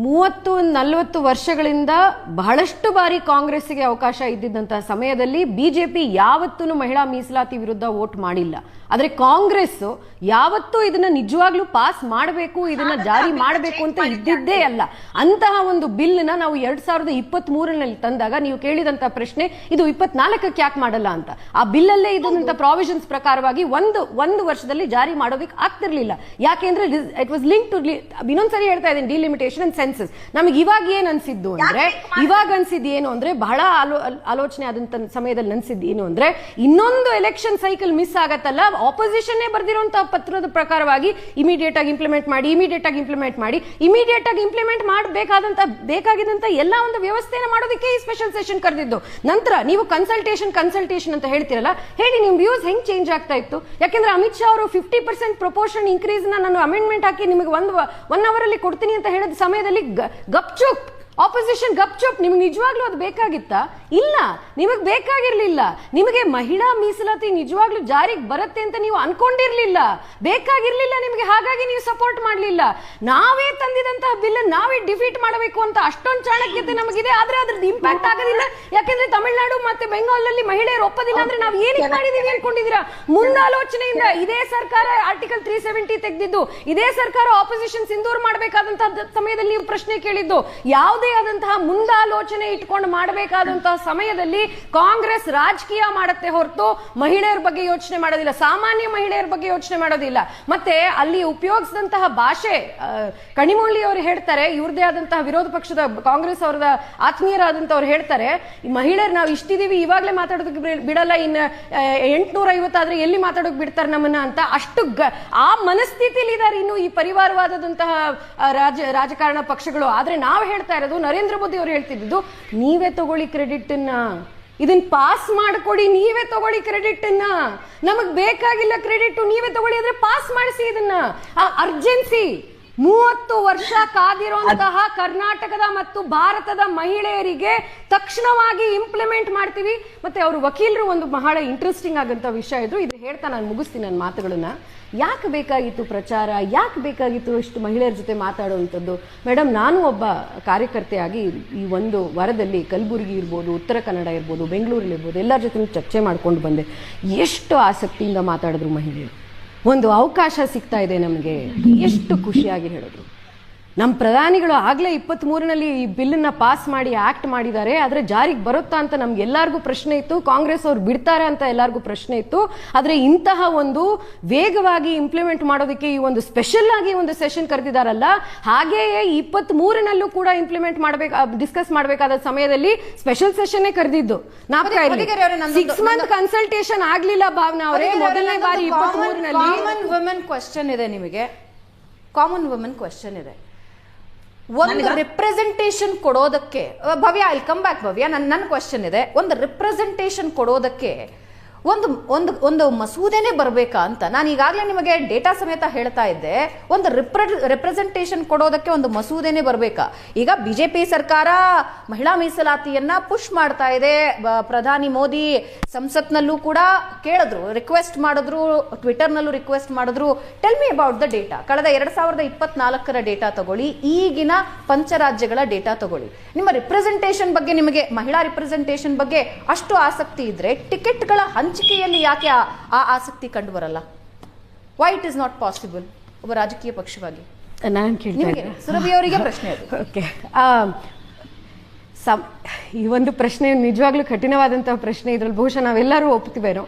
30-40 ವರ್ಷಗಳಿಂದ ಬಹಳಷ್ಟು ಬಾರಿ ಕಾಂಗ್ರೆಸ್ಗೆ ಅವಕಾಶ ಇದ್ದಿದ್ದಂತಹ ಸಮಯದಲ್ಲಿ ಬಿಜೆಪಿ ಯಾವತ್ತೂ ಮಹಿಳಾ ಮೀಸಲಾತಿ ವಿರುದ್ಧ ವೋಟ್ ಮಾಡಿಲ್ಲ. ಆದ್ರೆ ಕಾಂಗ್ರೆಸ್ ಯಾವತ್ತೂ ಇದನ್ನ ನಿಜವಾಗ್ಲೂ ಪಾಸ್ ಮಾಡಬೇಕು, ಇದನ್ನ ಜಾರಿ ಮಾಡಬೇಕು ಅಂತ ಇದ್ದಿದ್ದೇ ಅಲ್ಲ. ಅಂತಹ ಒಂದು ಬಿಲ್ ನ ನಾವು 2023ನಲ್ಲಿ ತಂದಾಗ ನೀವು ಕೇಳಿದಂತ ಪ್ರಶ್ನೆ ಇದು 24ಕ್ಕೆ ಯಾಕೆ ಮಾಡಲ್ಲ ಅಂತ. ಆ ಬಿಲ್ ಅಲ್ಲೇ ಇದ್ದಂತ ಪ್ರಾವಿಷನ್ಸ್ ಪ್ರಕಾರವಾಗಿ ಒಂದು ವರ್ಷದಲ್ಲಿ ಜಾರಿ ಮಾಡೋದಕ್ಕೆ ಆಗ್ತಿರ್ಲಿಲ್ಲ. ಯಾಕೆಂದ್ರೆ ಇಟ್ ವಾಸ್ ಲಿಂಕ್ ಟು, ಇನ್ನೊಂದ್ಸರಿ ಹೇಳ್ತಾ ಇದ್ದೀನಿ, ಡಿಲಿಮಿಟೇಷನ್ ಅಂಡ್ ಸೆನ್ಸಸ್. ನಮಗೆ ಇವಾಗ ಏನ್ ಅನ್ಸಿದ್ದು ಅಂದ್ರೆ ಬಹಳ ಆಲೋಚನೆ ಆದಂತ ಸಮಯದಲ್ಲಿ ಅನ್ಸಿದ್ದು ಏನು ಅಂದ್ರೆ, ಇನ್ನೊಂದು ಎಲೆಕ್ಷನ್ ಸೈಕಲ್ ಮಿಸ್ ಆಗತ್ತಲ್ಲ, ಆಪೋಸಿಷನ್ ಬರ್ದಿರುವಂತಹ ಪತ್ರದ ಪ್ರಕಾರವಾಗಿ ಇಮಿಡಿಯೇಟ್ ಆಗಿ ಇಂಪ್ಲಿಮೆಂಟ್ ಮಾಡಿ, ಬೇಕಾಗಿದ್ದಂತ ಎಲ್ಲ ಒಂದು ವ್ಯವಸ್ಥೆನ ಮಾಡೋದಕ್ಕೆ ಈ ಸ್ಪೆಷಲ್ ಸೆಷನ್ ಕರೆದಿದ್ದು. ನಂತರ ನೀವು ಕನ್ಸಲ್ಟೇಷನ್ ಅಂತ ಹೇಳ್ತಿರಲ್ಲ, ಹೇಳಿ ನಿಮ್ ವ್ಯೂಸ್ ಹೆಂಗ್ ಚೇಂಜ್ ಆಗ್ತಾ ಇತ್ತು? ಯಾಕೆಂದ್ರೆ ಅಮಿತ್ ಶಾ ಅವರು 50% ಪ್ರಪೋರ್ಷನ್ ಇನ್ಕ್ರೀಸ್ ನಾನು ಅಮೆಂಡ್ಮೆಂಟ್ ಹಾಕಿ ನಿಮಗೆ 1 ಅವರ್ ಅಲ್ಲಿ ಕೊಡ್ತೀನಿ ಅಂತ ಹೇಳಿದ ಸಮಯದಲ್ಲಿ ಗಪ್ಚುಪ್ ಆಪೋಸಿಷನ್ ಗಪ್ಚುಪ್. ನಿಮ್ಗೆ ನಿಜವಾಗ್ಲೂ ಅದು ಬೇಕಾಗಿತ್ತಾ? ಇಲ್ಲ, ನಿಮಗೆ ಬೇಕಾಗಿರ್ಲಿಲ್ಲ. ನಿಮಗೆ ಮಹಿಳಾ ಮೀಸಲಾತಿ ನಿಜವಾಗ್ಲೂ ಜಾರಿಗೆ ಬರುತ್ತೆ ಅಂತ ನೀವು ಅನ್ಕೊಂಡಿರ್ಲಿಲ್ಲ, ಬೇಕಾಗಿರ್ಲಿಲ್ಲ ನಿಮಗೆ. ಹಾಗಾಗಿ ನೀವು ಸಪೋರ್ಟ್ ಮಾಡಲಿಲ್ಲ. ನಾವೇ ತಂದಿದಂತಹ ಬಿಲ್ ನಾವೇ ಡಿಫೀಟ್ ಮಾಡಬೇಕು ಅಂತ ಅಷ್ಟೊಂದು ಚಾಣಕ್ಯತೆ ನಮಗಿದೆ. ಆದ್ರೆ ಅದ್ರದ್ದು ಇಂಪ್ಯಾಕ್ಟ್ ಆಗೋದಿಲ್ಲ. ಯಾಕಂದ್ರೆ ತಮಿಳುನಾಡು ಮತ್ತೆ ಬೆಂಗಾಲಲ್ಲಿ ಮಹಿಳೆಯರು ಒಪ್ಪದಿಲ್ಲ ಅಂದ್ರೆ ನಾವು ಏನಕ್ಕೆ ಮಾಡಿದೀವಿ ಅನ್ಕೊಂಡಿದ್ದೀರಾ? ಮುಂದಾಲೋಚನೆಯಿಂದ ಇದೇ ಸರ್ಕಾರ ಆರ್ಟಿಕಲ್ 370 ತೆಗೆದಿದ್ದು, ಇದೇ ಸರ್ಕಾರ ಆಪೋಸಿಷನ್ ಸಿಂಧೂರ್ ಮಾಡಬೇಕಾದಂತಹ ಸಮಯದಲ್ಲಿ ನೀವು ಪ್ರಶ್ನೆ ಕೇಳಿದ್ದು. ಯಾವುದೇ ಆದಂತಹ ಮುಂದಾಲೋಚನೆ ಇಟ್ಕೊಂಡು ಮಾಡಬೇಕಾದಂತಹ ಸಮಯದಲ್ಲಿ ಕಾಂಗ್ರೆಸ್ ರಾಜಕೀಯ ಮಾಡುತ್ತೆ ಹೊರತು ಮಹಿಳೆಯರ ಬಗ್ಗೆ ಯೋಚನೆ ಮಾಡೋದಿಲ್ಲ, ಸಾಮಾನ್ಯ ಮಹಿಳೆಯರ ಬಗ್ಗೆ ಯೋಚನೆ ಮಾಡೋದಿಲ್ಲ. ಮತ್ತೆ ಅಲ್ಲಿ ಉಪಯೋಗಿಸಿದಂತಹ ಭಾಷೆ, ಕಣಿಮೊಳ್ಳಿ ಅವರು ಹೇಳ್ತಾರೆ, ಇವ್ರದೇ ಆದಂತಹ ವಿರೋಧ ಪಕ್ಷದ ಕಾಂಗ್ರೆಸ್ ಅವರದ ಆತ್ಮೀಯರಾದಂತವ್ರು ಹೇಳ್ತಾರೆ, ಈ ಮಹಿಳೆಯರು ನಾವು ಇಷ್ಟಿದೀವಿ, ಇವಾಗಲೇ ಮಾತಾಡೋದಕ್ಕೆ ಬಿಡಲ್ಲ, ಇನ್ನು 850 ಆದ್ರೆ ಎಲ್ಲಿ ಮಾತಾಡೋಕೆ ಬಿಡ್ತಾರೆ ನಮ್ಮನ್ನ ಅಂತ ಅಷ್ಟು ಆ ಮನಸ್ಥಿತಿಲಿ ಇದ್ದಾರೆ ಇನ್ನು ಈ ಪರಿವಾರವಾದಂತಹ ರಾಜಕಾರಣ ಪಕ್ಷಗಳು. ಆದ್ರೆ ನಾವು ಹೇಳ್ತಾ ಇರೋದು, ನರೇಂದ್ರ ಮೋದಿ ಅವರು ಹೇಳ್ತಿದ್ದು, ನೀವೇ ತಗೊಳ್ಳಿ ಕ್ರೆಡಿಟ್ ಅನ್ನ, ಇದನ್ನ ಪಾಸ್ ಮಾಡ್ಕೊಡಿ, ನೀವೇ ತಗೊಳ್ಳಿ ಕ್ರೆಡಿಟ್ ಅನ್ನ, ನಮಗ್ ಬೇಕಾಗಿಲ್ಲ ಕ್ರೆಡಿಟ್, ನೀವೇ ತಗೊಳ್ಳಿ, ಆದ್ರೆ ಪಾಸ್ ಮಾಡಿಸಿ ಇದನ್ನ. ಅರ್ಜೆನ್ಸಿ 30 ವರ್ಷ ಕಾದಿರುವಂತಹ ಕರ್ನಾಟಕದ ಮತ್ತು ಭಾರತದ ಮಹಿಳೆಯರಿಗೆ ತಕ್ಷಣವಾಗಿ ಇಂಪ್ಲಿಮೆಂಟ್ ಮಾಡ್ತೀವಿ. ಮತ್ತೆ ಅವರು ವಕೀಲರು ಒಂದು ಬಹಳ ಇಂಟ್ರೆಸ್ಟಿಂಗ್ ಆಗಂತ ವಿಷಯ ಇದ್ರು, ಇದು ಹೇಳ್ತಾ ನಾನು ಮುಗಿಸ್ತೀನಿ ನನ್ನ ಮಾತುಗಳನ್ನ. ಯಾಕೆ ಬೇಕಾಗಿತ್ತು ಪ್ರಚಾರ, ಯಾಕೆ ಬೇಕಾಗಿತ್ತು ಇಷ್ಟು ಮಹಿಳೆಯರ ಜೊತೆ ಮಾತಾಡುವಂಥದ್ದು? ಮೇಡಮ್, ನಾನು ಒಬ್ಬ ಕಾರ್ಯಕರ್ತೆಯಾಗಿ ಈ ಒಂದು ವಾರದಲ್ಲಿ ಕಲಬುರಗಿ ಇರ್ಬೋದು, ಉತ್ತರ ಕನ್ನಡ ಇರ್ಬೋದು, ಬೆಂಗಳೂರಲ್ಲಿ ಇರ್ಬೋದು, ಎಲ್ಲರ ಜೊತೆ ಚರ್ಚೆ ಮಾಡ್ಕೊಂಡು ಬಂದೆ. ಎಷ್ಟು ಆಸಕ್ತಿಯಿಂದ ಮಾತಾಡಿದ್ರು ಮಹಿಳೆಯರು. ಒಂದು ಅವಕಾಶ ಸಿಗ್ತಾ ಇದೆ ನಮಗೆ, ಎಷ್ಟು ಖುಷಿಯಾಗಿ ಹೇಳಿದ್ರು. ನಮ್ಮ ಪ್ರಧಾನಿಗಳು ಆಗ್ಲೇ 23ರಲ್ಲಿ ಈ ಬಿಲ್ಲನ್ನ ಪಾಸ್ ಮಾಡಿ ಆಕ್ಟ್ ಮಾಡಿದ್ದಾರೆ, ಆದ್ರೆ ಜಾರಿಗೆ ಬರುತ್ತಾ ಅಂತ ನಮ್ಗೆ ಎಲ್ಲರಿಗೂ ಪ್ರಶ್ನೆ ಇತ್ತು. ಕಾಂಗ್ರೆಸ್ ಅವ್ರು ಬಿಡ್ತಾರೆ ಅಂತ ಎಲ್ಲರಿಗೂ ಪ್ರಶ್ನೆ ಇತ್ತು. ಆದ್ರೆ ಇಂತಹ ಒಂದು ವೇಗವಾಗಿ ಇಂಪ್ಲಿಮೆಂಟ್ ಮಾಡೋದಕ್ಕೆ ಈ ಒಂದು ಸ್ಪೆಷಲ್ ಆಗಿ ಒಂದು ಸೆಷನ್ ಕರೆದಿದ್ದಾರಲ್ಲ, ಹಾಗೆಯೇ 23ನಲ್ಲೂ ಕೂಡ ಇಂಪ್ಲಿಮೆಂಟ್ ಡಿಸ್ಕಸ್ ಮಾಡಬೇಕಾದ ಸಮಯದಲ್ಲಿ ಸ್ಪೆಷಲ್ ಸೆಷನ್ ಕರೆದಿದ್ದು. 6 ಮಂತ್ ಕನ್ಸಲ್ಟೇಷನ್ ಆಗ್ಲಿಲ್ಲ ಭಾವನಾ ಅವರೇ. ಮೊದಲನೇ ಬಾರಿ 23ನಲ್ಲಿ ಕಾಮನ್ ವುಮೆನ್ ಕ್ವೆಶ್ಚನ್ ಇದೆ ನಿಮಗೆ. ಕಾಮನ್ ವುಮೆನ್ ಕ್ವೆಶ್ಚನ್ ಇದೆ. ಒಂದು ರಿಪ್ರೆಸೆಂಟೇಷನ್ ಕೊಡೋದಕ್ಕೆ ಭವ್ಯ, ಐ ಕಮ್ ಬ್ಯಾಕ್ ಭವ್ಯ, ನನ್ನ ಕ್ವಶನ್ ಇದೆ, ಒಂದು ರಿಪ್ರೆಸೆಂಟೇಷನ್ ಕೊಡೋದಕ್ಕೆ ಒಂದು ಒಂದು ಒಂದು ಮಸೂದೆನೇ ಬರಬೇಕಾ ಅಂತ. ನಾನು ಈಗಾಗಲೇ ನಿಮಗೆ ಡೇಟಾ ಸಮೇತ ಹೇಳ್ತಾ ಇದ್ದೆ, ಒಂದು ರಿಪ್ರೆಸೆಂಟೇಷನ್ ಕೊಡೋದಕ್ಕೆ ಒಂದು ಮಸೂದೆನೇ ಬರಬೇಕಾ? ಈಗ ಬಿಜೆಪಿ ಸರ್ಕಾರ ಮಹಿಳಾ ಮೀಸಲಾತಿಯನ್ನ ಪುಷ್ ಮಾಡ್ತಾ ಇದೆ. ಪ್ರಧಾನಿ ಮೋದಿ ಸಂಸತ್ನಲ್ಲೂ ಕೂಡ ಕೇಳಿದ್ರು, ರಿಕ್ವೆಸ್ಟ್ ಮಾಡಿದ್ರು, ಟ್ವಿಟರ್ನಲ್ಲೂ ರಿಕ್ವೆಸ್ಟ್ ಮಾಡಿದ್ರು. Tell me about the data. ಕಳೆದ 2024 ಡೇಟಾ ತಗೊಳ್ಳಿ, ಈಗಿನ ಪಂಚರಾಜ್ಯಗಳ ಡೇಟಾ ತಗೊಳ್ಳಿ. ನಿಮ್ಮ ರಿಪ್ರೆಸೆಂಟೇಷನ್ ಬಗ್ಗೆ, ನಿಮಗೆ ಮಹಿಳಾ ರಿಪ್ರೆಸೆಂಟೇಷನ್ ಬಗ್ಗೆ ಅಷ್ಟು ಆಸಕ್ತಿ ಇದ್ರೆ ಟಿಕೆಟ್ಗಳ ಹಂಚಿಕೆಯಲ್ಲಿ ಯಾಕೆ ಆ ಆಸಕ್ತಿ ಕಂಡು ಬರಲ್ಲ? Why it is not possible ಒಬ್ಬ ರಾಜಕೀಯ ಪಕ್ಷವಾಗಿ? ನಾನು ಕೇಳ್ತೀನಿ ಸುರಭಿ ಅವರಿಗೆ ಪ್ರಶ್ನೆ ಅದು. ಓಕೆ, ಈ ಒಂದು ಪ್ರಶ್ನೆ ನಿಜವಾಗ್ಲೂ ಕಠಿಣವಾದಂತಹ ಪ್ರಶ್ನೆ. ಇದ್ರಲ್ಲಿ ಬಹುಶಃ ನಾವೆಲ್ಲರೂ ಒಪ್ತೀವೇನೋ,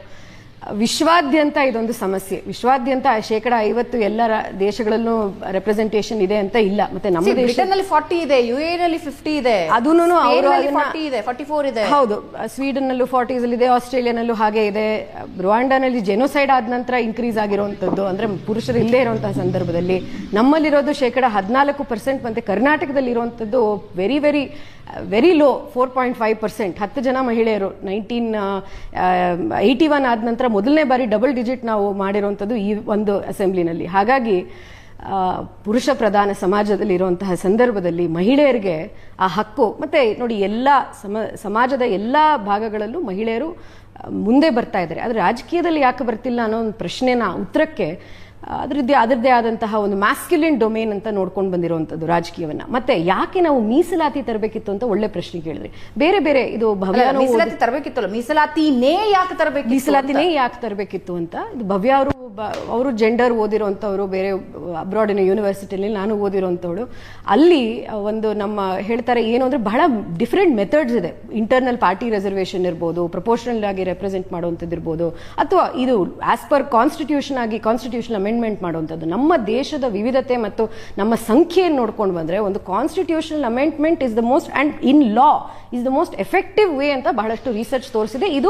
ವಿಶ್ವಾದ್ಯಂತ ಇದೊಂದು ಸಮಸ್ಯೆ. ವಿಶ್ವಾದ್ಯಂತ 50% ಎಲ್ಲ ದೇಶಗಳಲ್ಲೂ ರೆಪ್ರೆಸೆಂಟೇಷನ್ ಇದೆ ಅಂತ ಇಲ್ಲ. ಮತ್ತೆ ನಮ್ಮ ಬ್ರಿಟನ್ನಲ್ಲಿ 40 ಇದೆ, ಯುಎಇ ನಲ್ಲಿ 50 ಇದೆ, ಅದೂನು 40 ಇದೆ, 44 ಇದೆ. ಹೌದು, ಸ್ವೀಡನ್ ನಲ್ಲೂ 40 ಇದೆ, ಆಸ್ಟ್ರೇಲಿಯಾನಲ್ಲೂ ಹಾಗೆ ಇದೆ. ರುವಾಂಡಾನಲ್ಲಿ ಜೆನೋಸೈಡ್ ಆದ ನಂತರ ಇನ್ಕ್ರೀಸ್ ಆಗಿರುವಂತದ್ದು, ಅಂದ್ರೆ ಪುರುಷರು ಇಲ್ಲೇ ಇರುವಂತಹ ಸಂದರ್ಭದಲ್ಲಿ. ನಮ್ಮಲ್ಲಿರೋದು 14%, ಮತ್ತೆ ಕರ್ನಾಟಕದಲ್ಲಿ ಇರುವಂತದ್ದು ವೆರಿ ವೆರಿ ವೆರಿ ಲೋ, 4.5%. 10 ಜನ ಮಹಿಳೆಯರು 1981 ಆದ ನಂತರ ಮೊದಲನೇ ಬಾರಿ ಡಬಲ್ ಡಿಜಿಟ್ ನಾವು ಮಾಡಿರುವಂಥದ್ದು ಈ ಒಂದು ಅಸೆಂಬ್ಲಿನಲ್ಲಿ. ಹಾಗಾಗಿ ಪುರುಷ ಪ್ರಧಾನ ಸಮಾಜದಲ್ಲಿ ಇರುವಂತಹ ಸಂದರ್ಭದಲ್ಲಿ ಮಹಿಳೆಯರಿಗೆ ಆ ಹಕ್ಕು, ಮತ್ತೆ ನೋಡಿ ಎಲ್ಲ ಸಮಾಜದ ಎಲ್ಲ ಭಾಗಗಳಲ್ಲೂ ಮಹಿಳೆಯರು ಮುಂದೆ ಬರ್ತಾ ಇದ್ದಾರೆ. ಆದರೆ ರಾಜಕೀಯದಲ್ಲಿ ಯಾಕೆ ಬರ್ತಿಲ್ಲ ಅನ್ನೋ ಒಂದು ಪ್ರಶ್ನೆನ ಉತ್ತರಕ್ಕೆ ಅದರದ್ದೇ ಆದಂತಹ ಒಂದು ಮ್ಯಾಸ್ಕ್ಯುಲಿನ್ ಡೊಮೇನ್ ಅಂತ ನೋಡ್ಕೊಂಡು ಬಂದಿರುವಂತದ್ದು ರಾಜಕೀಯವನ್ನ. ಮತ್ತೆ ಯಾಕೆ ನಾವು ಮೀಸಲಾತಿ ತರಬೇಕಿತ್ತು ಅಂತ ಒಳ್ಳೆ ಪ್ರಶ್ನೆ ಕೇಳಿದ್ರಿ. ಬೇರೆ ಬೇರೆ ಇದು ಮೀಸಲಾತಿ ತರಬೇಕಿತ್ತಲ್ಲ, ಮೀಸಲಾತಿನೇ ಯಾಕೆ ತರಬೇಕಿತ್ತು ಅಂತ. ಇದು ಭವ್ಯ ಅವರು ಜೆಂಡರ್ ಓದಿರುವಂತವ್ರು, ಬೇರೆ ಅಬ್ರಾಡಿನ ಯೂನಿವರ್ಸಿಟಿಯಲ್ಲಿ ನಾನು ಓದಿರುವಂತವಳು. ಅಲ್ಲಿ ಒಂದು ನಮ್ಮ ಹೇಳ್ತಾರೆ ಏನು ಅಂದ್ರೆ ಬಹಳ ಡಿಫ್ರೆಂಟ್ ಮೆಥಡ್ಸ್ ಇದೆ. ಇಂಟರ್ನಲ್ ಪಾರ್ಟಿ ರಿಸರ್ವೇಶನ್ ಇರ್ಬೋದು, ಪ್ರಪೋರ್ಷನಲ್ ಆಗಿ ರೆಪ್ರೆಸೆಂಟ್ ಮಾಡುವಂಥದ್ದು ಇರ್ಬೋದು, ಅಥವಾ ಇದು ಆಸ್ ಪರ್ ಕಾನ್ಸ್ಟಿಟ್ಯೂಷನ್ ಆಗಿ ಕಾನ್ಸ್ಟಿಟ್ಯೂಷನ್ ಅಮೆಂಡ್ಮೆಂಟ್ ಮಾಡುವಂಥದ್ದು. ನಮ್ಮ ದೇಶದ ವಿವಿಧತೆ ಮತ್ತು ನಮ್ಮ ಸಂಖ್ಯೆಯನ್ನು ನೋಡ್ಕೊಂಡು ಬಂದ್ರೆ ಒಂದು constitutional amendment is the most and in law is the most effective way ಅಂತ ಬಹಳಷ್ಟು ರಿಸರ್ಚ್ ತೋರಿಸಿದೆ. ಇದು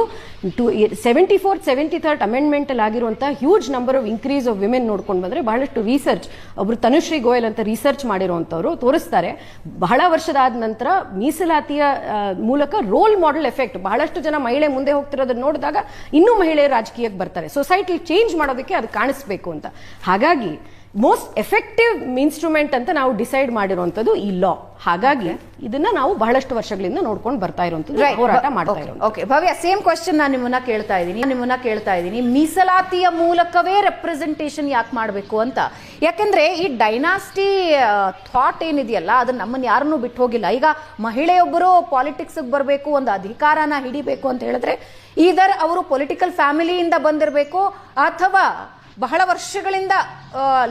74th 73rd ಅಮೆಂಡ್ಮೆಂಟ್ ಅಲ್ಲಿ ಆಗಿರುವಂತಹ huge number of increase of women ನೋಡ್ಕೊಂಡು ಬಂದ್ರೆ ಬಹಳಷ್ಟು ರಿಸರ್ಚ್, ಒಬ್ರು ತನುಶ್ರೀ ಗೋಯಲ್ ಅಂತ ರಿಸರ್ಚ್ ಮಾಡಿರುವಂತವ್ರು ತೋರಿಸ್ತಾರೆ. ಬಹಳ ವರ್ಷದಾದ ನಂತರ ಮೀಸಲಾತಿಯ ಮೂಲಕ ರೋಲ್ ಮಾಡೆಲ್ ಎಫೆಕ್ಟ್, ಬಹಳಷ್ಟು ಜನ ಮಹಿಳೆ ಮುಂದೆ ಹೋಗ್ತಿರೋದನ್ನ ನೋಡಿದಾಗ ಇನ್ನೂ ಮಹಿಳೆಯರು ರಾಜಕೀಯಕ್ಕೆ ಬರ್ತಾರೆ, ಸೊಸೈಟಿ ಚೇಂಜ್ ಮಾಡೋದಕ್ಕೆ ಅದು ಕಾಣಿಸ್ಬೇಕು ಅಂತ. ಹಾಗಾಗಿ ಮೋಸ್ಟ್ ಎಫೆಕ್ಟಿವ್ ಇನ್ಸ್ಟ್ರೂಮೆಂಟ್ ಅಂತ ನಾವು ಡಿಸೈಡ್ ಮಾಡಿರುವಂತದ್ದು ಈ ಲಾ. ಹಾಗಾಗಿ ಇದನ್ನ ನಾವು ಬಹಳಷ್ಟು ವರ್ಷಗಳಿಂದ ನೋಡ್ಕೊಂಡು ಬರ್ತಾ ಇರುವಂತದ್ದು, ಹೋರಾಟ ಮಾಡ್ತಾ ಇರೋದು. ಓಕೆ ಭವ್ಯ, ಸೇಮ್ ಕ್ವಶನ್ ನಾನು ನಿಮ್ಮನ್ನ ಕೇಳ್ತಾ ಇದ್ದೀನಿ, ಮೀಸಲಾತಿಯ ಮೂಲಕವೇ ರೆಪ್ರೆಸೆಂಟೇಷನ್ ಯಾಕೆ ಮಾಡಬೇಕು ಅಂತ. ಯಾಕೆಂದ್ರೆ ಈ ಡೈನಾಸ್ಟಿ ಥಾಟ್ ಏನಿದೆಯಲ್ಲ, ಅದನ್ನ ನಮ್ಮನ್ನ ಯಾರನ್ನೂ ಬಿಟ್ಟು ಹೋಗಿಲ್ಲ. ಈಗ ಮಹಿಳೆಯೊಬ್ಬರು ಪಾಲಿಟಿಕ್ಸ್ ಬರಬೇಕು, ಒಂದು ಅಧಿಕಾರನ ಹಿಡಿಬೇಕು ಅಂತ ಹೇಳಿದ್ರೆ ಈದರ್ ಅವರು ಪೊಲಿಟಿಕಲ್ ಫ್ಯಾಮಿಲಿಯಿಂದ ಬಂದಿರಬೇಕು, ಅಥವಾ ಬಹಳ ವರ್ಷಗಳಿಂದ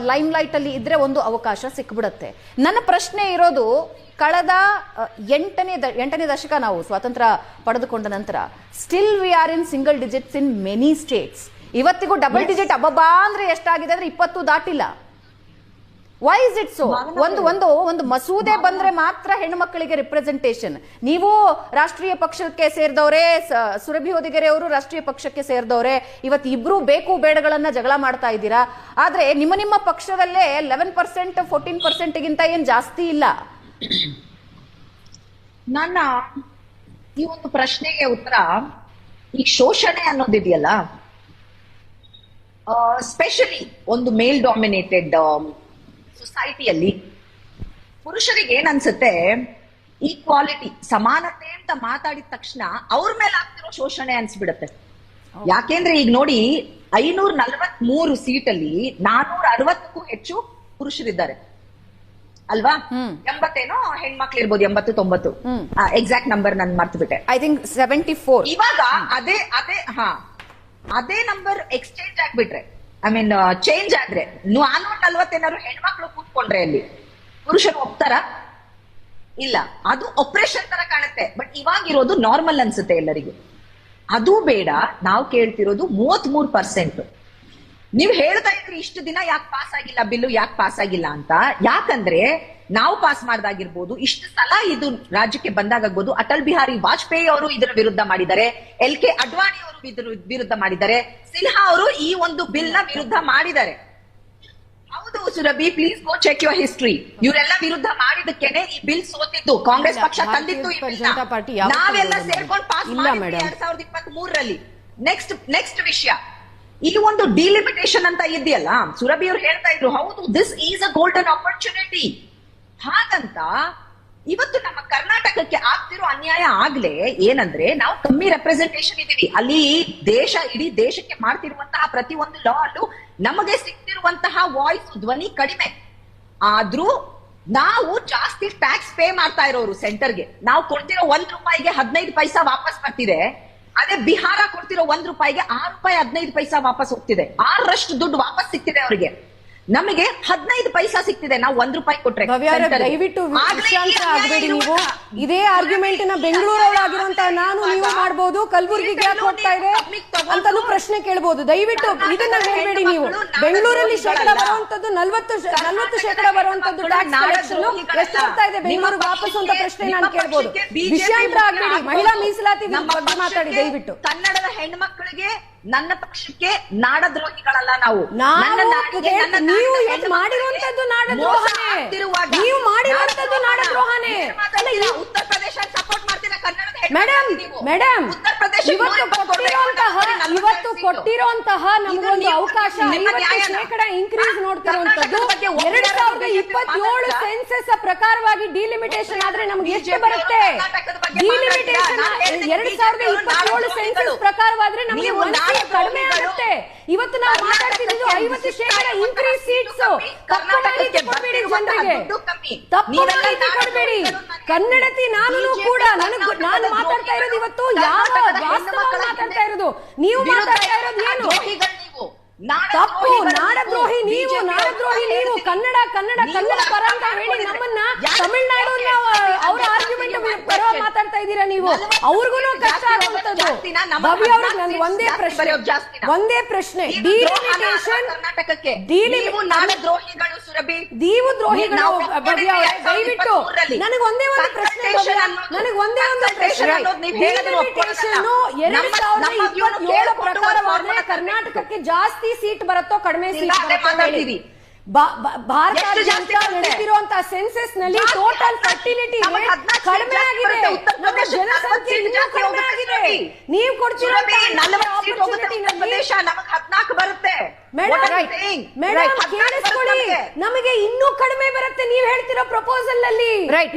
ಲೈಮ್ ಲೈಟ್ ಅಲ್ಲಿ ಇದ್ರೆ ಒಂದು ಅವಕಾಶ ಸಿಕ್ಬಿಡುತ್ತೆ. ನನ್ನ ಪ್ರಶ್ನೆ ಇರೋದು, ಕಳೆದ 8ನೇ ದಶಕ ನಾವು ಸ್ವಾತಂತ್ರ್ಯ ಪಡೆದುಕೊಂಡ ನಂತರ still we are in single digits in many states. ಇವತ್ತಿಗೂ ಡಬಲ್ ಡಿಜಿಟ್ ಅಬ್ಬಬ್ಬಾ ಅಂದ್ರೆ ಎಷ್ಟಾಗಿದೆ ಅಂದ್ರೆ 20 ದಾಟಿಲ್ಲ. Why is it so? ಒಂದು ಮಸೂದೆ ಬಂದ್ರೆ ಮಾತ್ರ ಹೆಣ್ಣು ಮಕ್ಕಳಿಗೆ ರಿಪ್ರೆಸೆಂಟೇಷನ್. ನೀವು ರಾಷ್ಟ್ರೀಯ ಪಕ್ಷಕ್ಕೆ ಸೇರಿದವರೇ, ಸುರಭಿ ಹೊದಿಗೆರೆ ಅವರು ರಾಷ್ಟ್ರೀಯ ಪಕ್ಷಕ್ಕೆ ಸೇರಿದವರೇ, ಇವತ್ತು ಇಬ್ರು ಬೇಕು ಬೇಡಗಳನ್ನ ಜಗಳ ಮಾಡ್ತಾ ಇದ್ದೀರಾ. ಆದ್ರೆ ನಿಮ್ಮ ಪಕ್ಷದಲ್ಲೇ 11% 14% ಗಿಂತ ಏನ್ ಜಾಸ್ತಿ ಇಲ್ಲ. ನನ್ನ ಈ ಒಂದು ಪ್ರಶ್ನೆಗೆ ಉತ್ತರ, ಈ ಶೋಷಣೆ ಅನ್ನೋದಿದೆಯಲ್ಲ, ಸ್ಪೆಷಲಿ ಒಂದು ಮೇಲ್ ಡಾಮಿನೇಟೆಡ್ ಸೊಸೈಟಿಯಲ್ಲಿ ಪುರುಷರಿಗೆ ಏನ್ ಅನ್ಸುತ್ತೆ, ಈಕ್ವಾಲಿಟಿ, ಸಮಾನತೆ ಅಂತ ಮಾತಾಡಿದ ತಕ್ಷಣ ಅವ್ರ ಮೇಲೆ ಆಗ್ತಿರೋ ಶೋಷಣೆ ಅನ್ಸ್ಬಿಡತ್ತೆ. ಯಾಕೆಂದ್ರೆ ಈಗ ನೋಡಿ, 543 ಸೀಟಲ್ಲಿ 460ಕ್ಕೂ ಹೆಚ್ಚು ಪುರುಷರಿದ್ದಾರೆ ಅಲ್ವಾ? 80 ಹೆಣ್ಮಕ್ಳು ಇರ್ಬೋದು, 80-90 ಎಕ್ಸಾಕ್ಟ್ ನಂಬರ್ ನನ್ ಮರ್ತು ಬಿಟ್ಟೆ. I think 74. ಇವಾಗ ಅದೇ ನಂಬರ್ ಎಕ್ಸ್ಚೇಂಜ್ ಆಗ್ಬಿಟ್ರೆ, ಐ ಮೀನ್ ಚೇಂಜ್ ಆದ್ರೆ 440 ಏನಾದ್ರು ಹೆಣ್ಮಕ್ಳು ಕೂತ್ಕೊಂಡ್ರೆ ಅಲ್ಲಿ ಪುರುಷರು ಒಪ್ತಾರ? ಇಲ್ಲ, ಅದು ಆಪರೇಷನ್ ತರ ಕಾಣುತ್ತೆ. ಬಟ್ ಇವಾಗಿರೋದು ನಾರ್ಮಲ್ ಅನ್ಸುತ್ತೆ ಎಲ್ಲರಿಗೂ. ಅದು ಬೇಡ, ನಾವು ಕೇಳ್ತಿರೋದು 33%. ನೀವು ಹೇಳ್ತಾ ಇದ್ರಿ ಇಷ್ಟು ದಿನ ಯಾಕೆ ಪಾಸ್ ಆಗಿಲ್ಲ ಬಿಲ್ಲು, ಯಾಕೆ ಪಾಸ್ ಆಗಿಲ್ಲ ಅಂತ. ಯಾಕಂದ್ರೆ ನಾವು ಪಾಸ್ ಮಾಡ್ದಾಗಿರ್ಬೋದು, ಇಷ್ಟು ಸಲ ಇದು ರಾಜ್ಯಕ್ಕೆ ಬಂದಾಗಬಹುದು, ಅಟಲ್ ಬಿಹಾರಿ ವಾಜಪೇಯಿ ಅವರು ಇದರ ವಿರುದ್ಧ ಮಾಡಿದ್ದಾರೆ, LK ಅಡ್ವಾಣಿ ಅವರು ವಿರುದ್ಧ ಮಾಡಿದ್ದಾರೆ, ಸಿನ್ಹಾ ಅವರು ಈ ಒಂದು ಬಿಲ್ ನ ವಿರುದ್ಧ ಮಾಡಿದ್ದಾರೆ. ಹೌದು Surabhi, please go check your history. ಇವರೆಲ್ಲ ವಿರುದ್ಧ ಮಾಡಿದಕ್ಕೇನೆ ಈ ಬಿಲ್ ಸೋತಿದ್ದು. ಕಾಂಗ್ರೆಸ್ ಪಕ್ಷ ತಂದಿತ್ತು ಈ ಬಿಲ್ ಜನತಾ ಪಾರ್ಟಿ ಯಾವತ್ತೂ ನಾವೆಲ್ಲ ವಿರೋಧ ಸೇರ್ಕೊಂಡು ಪಾಸ್ ಇಲ್ಲ ಮಾಡಿದ್ವಿ ಮೇಡಮ್. 2023ರಲ್ಲಿ. ನೆಕ್ಸ್ಟ್ ವಿಷಯ, ಈ ಒಂದು ಡಿಲಿಮಿಟೇಷನ್ ಅಂತ ಇದೆಯಲ್ಲ, ಸುರಭಿ ಅವ್ರು ಹೇಳ್ತಾ ಇದ್ರು, ಹೌದು this is a golden opportunity. ಹಾಗಂತ ಇವತ್ತು ನಮ್ಮ ಕರ್ನಾಟಕಕ್ಕೆ ಆಗ್ತಿರೋ ಅನ್ಯಾಯ ಆಗ್ಲೇ ಏನಂದ್ರೆ, ನಾವು ಕಮ್ಮಿ ರೆಪ್ರೆಸೆಂಟೇಷನ್ ಇದೀವಿ ಅಲ್ಲಿ. ಇಡೀ ದೇಶಕ್ಕೆ ಮಾಡ್ತಿರುವಂತಹ ಪ್ರತಿ ಒಂದು ಲಾ ಅಲ್ಲೂ ನಮಗೆ ಸಿಗ್ತಿರುವಂತಹ ವಾಯ್ಸ್ ಧ್ವನಿ ಕಡಿಮೆ. ಆದ್ರೂ ನಾವು ಜಾಸ್ತಿ ಟ್ಯಾಕ್ಸ್ ಪೇ ಮಾಡ್ತಾ ಇರೋರು ಸೆಂಟರ್ಗೆ. ನಾವು ಕೊಡ್ತಿರೋ ₹1 15 ಪೈಸಾ ವಾಪಸ್ ಬರ್ತಿದೆ. ಅದೇ ಬಿಹಾರ ಕೊಡ್ತಿರೋ ₹1 ₹6 15 ವಾಪಸ್ ಹೋಗ್ತಿದೆ. 6ರಷ್ಟು ದುಡ್ಡು ವಾಪಸ್ ಸಿಗ್ತಿದೆ ಅವರಿಗೆ. ನಮಗೆ 15 ಪೈಸಾ ಸಿಗ್ತಿದೆ ನಾವು ₹1 ಕೊಟ್ರೆ. ದಯವಿಟ್ಟು ವಿಷಯಾಂತರ ಆಗಬೇಡಿ. ನೀವು ಇದೇ ಆರ್ಗ್ಯುಮೆಂಟ್ ನ ಬೆಂಗಳೂರವರಾಗಿರುವಂತಹ ನಾನು ನೀವು ಮಾಡಬಹುದು, ಕಲಬುರಗಿಗೆ ಯಾಕೆ ಹೋಗ್ತಾ ಇದೆ ಅಂತಾನು ಪ್ರಶ್ನೆ ಕೇಳಬಹುದು. ದಯವಿಟ್ಟು ಇದನ್ನ ಹೇಳ್ಬೇಡಿ. ನೀವು ಬೆಂಗಳೂರಲ್ಲಿ ಶೇಕಡ ಬರುವಂತದ್ದು 40% ಬರುವಂತದ್ದು ಟ್ಯಾಕ್ಸ್ ಕಲೆಕ್ಷನ್ ಎಷ್ಟು ಬರ್ತಾ ಇದೆ ಬೆಂಗಳೂರಿಗೆ ವಾಪಸ್ ಅಂತ ಪ್ರಶ್ನೆ ನಾನು ಕೇಳಬಹುದು. ವಿಷಯಾಂತರ ಆಗಬೇಡಿ. ಮಹಿಳಾ ಮೀಸಲಾತಿ ಬಗ್ಗೆ ಮಾತಾಡಿ ದಯವಿಟ್ಟು. ಕನ್ನಡದ ಹೆಣ್ಮಕ್ಳಿಗೆ, ನನ್ನ ಪಕ್ಷಕ್ಕೆ ನಾಡದ್ರೋಹಿಗಳಲ್ಲ ನಾವು. ನೀವು ಇವತ್ತು ಮಾಡಿರುವಂತದ್ದು ನಾಡದ್ರೋಹನೇ. ನೀವು ಮಾಡಿರುವಂತದ್ದು ನಾಡದ್ರೋಹನೇ. ಉತ್ತರ ಪ್ರದೇಶ ಸಪೋರ್ಟ್ ಮಾಡ್ತೀರಾ ಕನ್ನಡದ ಮೇಡಮ್, ಇವತ್ತು ಕೊಟ್ಟಿರುವಂತಹ ನಮಗೊಂದು ಅವಕಾಶ 50% ಇನ್ಕ್ರೀಸ್ ನೋಡ್ತಿರುವಂತದ್ದು 2027 ಸೆನ್ಸಸ್ ಪ್ರಕಾರವಾಗಿ ಡಿಲಿಮಿಟೇಷನ್ ಆದ್ರೆ ನಮ್ಗೆ ಎಷ್ಟು ಬರುತ್ತೆ? ಡಿಲಿಮಿಟೇಷನ್ 2027 ಸೆನ್ಸಸ್ ಪ್ರಕಾರವಾದ್ರೆ ನಮಗೆ ಕಡಿಮೆ ಆಗುತ್ತೆ. ಇವತ್ತು ನಾವು ಮಾತಾಡ್ತಿದ್ದು 50% ಇನ್ಕ್ರೀಸ್ ಸೀಟ್ಸ್. ತಪ್ಪು ಮಾಹಿತಿ ಕೊಡಬೇಡಿ ಜನರಿಗೆ, ತಪ್ಪು ಮಾಹಿತಿ ಕೊಡಬೇಡಿ. ಕನ್ನಡತಿ ನಾನು ಕೂಡ ನಾನು ಮಾತಾಡ್ತಾ ಇರೋದು ಇವತ್ತು ಯಾವ ವಾಸ್ತವ ಮಾತಾಡ್ತಾ ಇರೋದು. ನೀವು ಮಾತಾಡ್ತಾ ಇರೋದು ಏನು ತಪ್ಪು? ನಾಡದ್ರೋಹಿ ನೀವು, ನಾಡದ್ರೋಹಿ ನೀವು. ಕನ್ನಡ ಪರ ಅಂತ ಹೇಳಿ ನಮ್ಮನ್ನ ತಮಿಳ್ನಾಡು ಅವರ ಆರ್ಗ್ಯುಮೆಂಟ್ ಪರ ಮಾತಾಡ್ತಾ ಇದ್ದೀರಾ ನೀವು. ಅವ್ರಿಗೂ ಕಷ್ಟ ಆಗುವಂತದ್ದು. ಭವ್ಯ ಅವ್ರಿಗೆ ನನ್ಗೆ ಒಂದೇ ಪ್ರಶ್ನೆ, ಡಿಲಿಮಿಟೇಷನ್ ದ್ರೋಹಿಗಳು ಸುರಭಿ, ನೀವು ದ್ರೋಹಿಗಳು. ಭವ್ಯ ಅವರೇ ದಯವಿಟ್ಟು ನನಗೆ ಒಂದೇ ಒಂದು ಪ್ರಶ್ನೆ, ನನಗೆ ಒಂದೇ ಒಂದು ಪ್ರಶ್ನೆ. ಡಿಲಿಮಿಟೇಷನ್ 2027 ಪ್ರಕಾರವಾದ್ರೆ ಕರ್ನಾಟಕಕ್ಕೆ ಜಾಸ್ತಿ ಸೀಟ್ ಬರುತ್ತೋ ಕಡಿಮೆ ಸೀಟ್ ಬರುತ್ತೋ? ಭಾರತಾದ್ಯಂತ ನಡೆದಿರುವಂತಹ ಸೆನ್ಸಸ್ ನಲ್ಲಿ ಟೋಟಲ್ ಫರ್ಟಿಲಿಟಿ ರೇಟ್ ಕಡಿಮೆ ಆಗಿದೆ. ನಮ್ಮ ಜನಸಂಖ್ಯೆ ಇನ್ನೂ ಕಡಿಮೆ ಆಗಿದೆ. ನೀವು ಕೊಡ್ತಿರುವಂತಹ 14 ಬರುತ್ತೆ. ಮೇಡಮ್ ಕೇಳಿಸ್ಕೊಳ್ಳಿ, ನಮಗೆ ಇನ್ನೂ ಕಡಿಮೆ ಬರುತ್ತೆ ನೀವು ಹೇಳ್ತಿರೋ ಪ್ರಪೋಸಲ್ ನಲ್ಲಿ.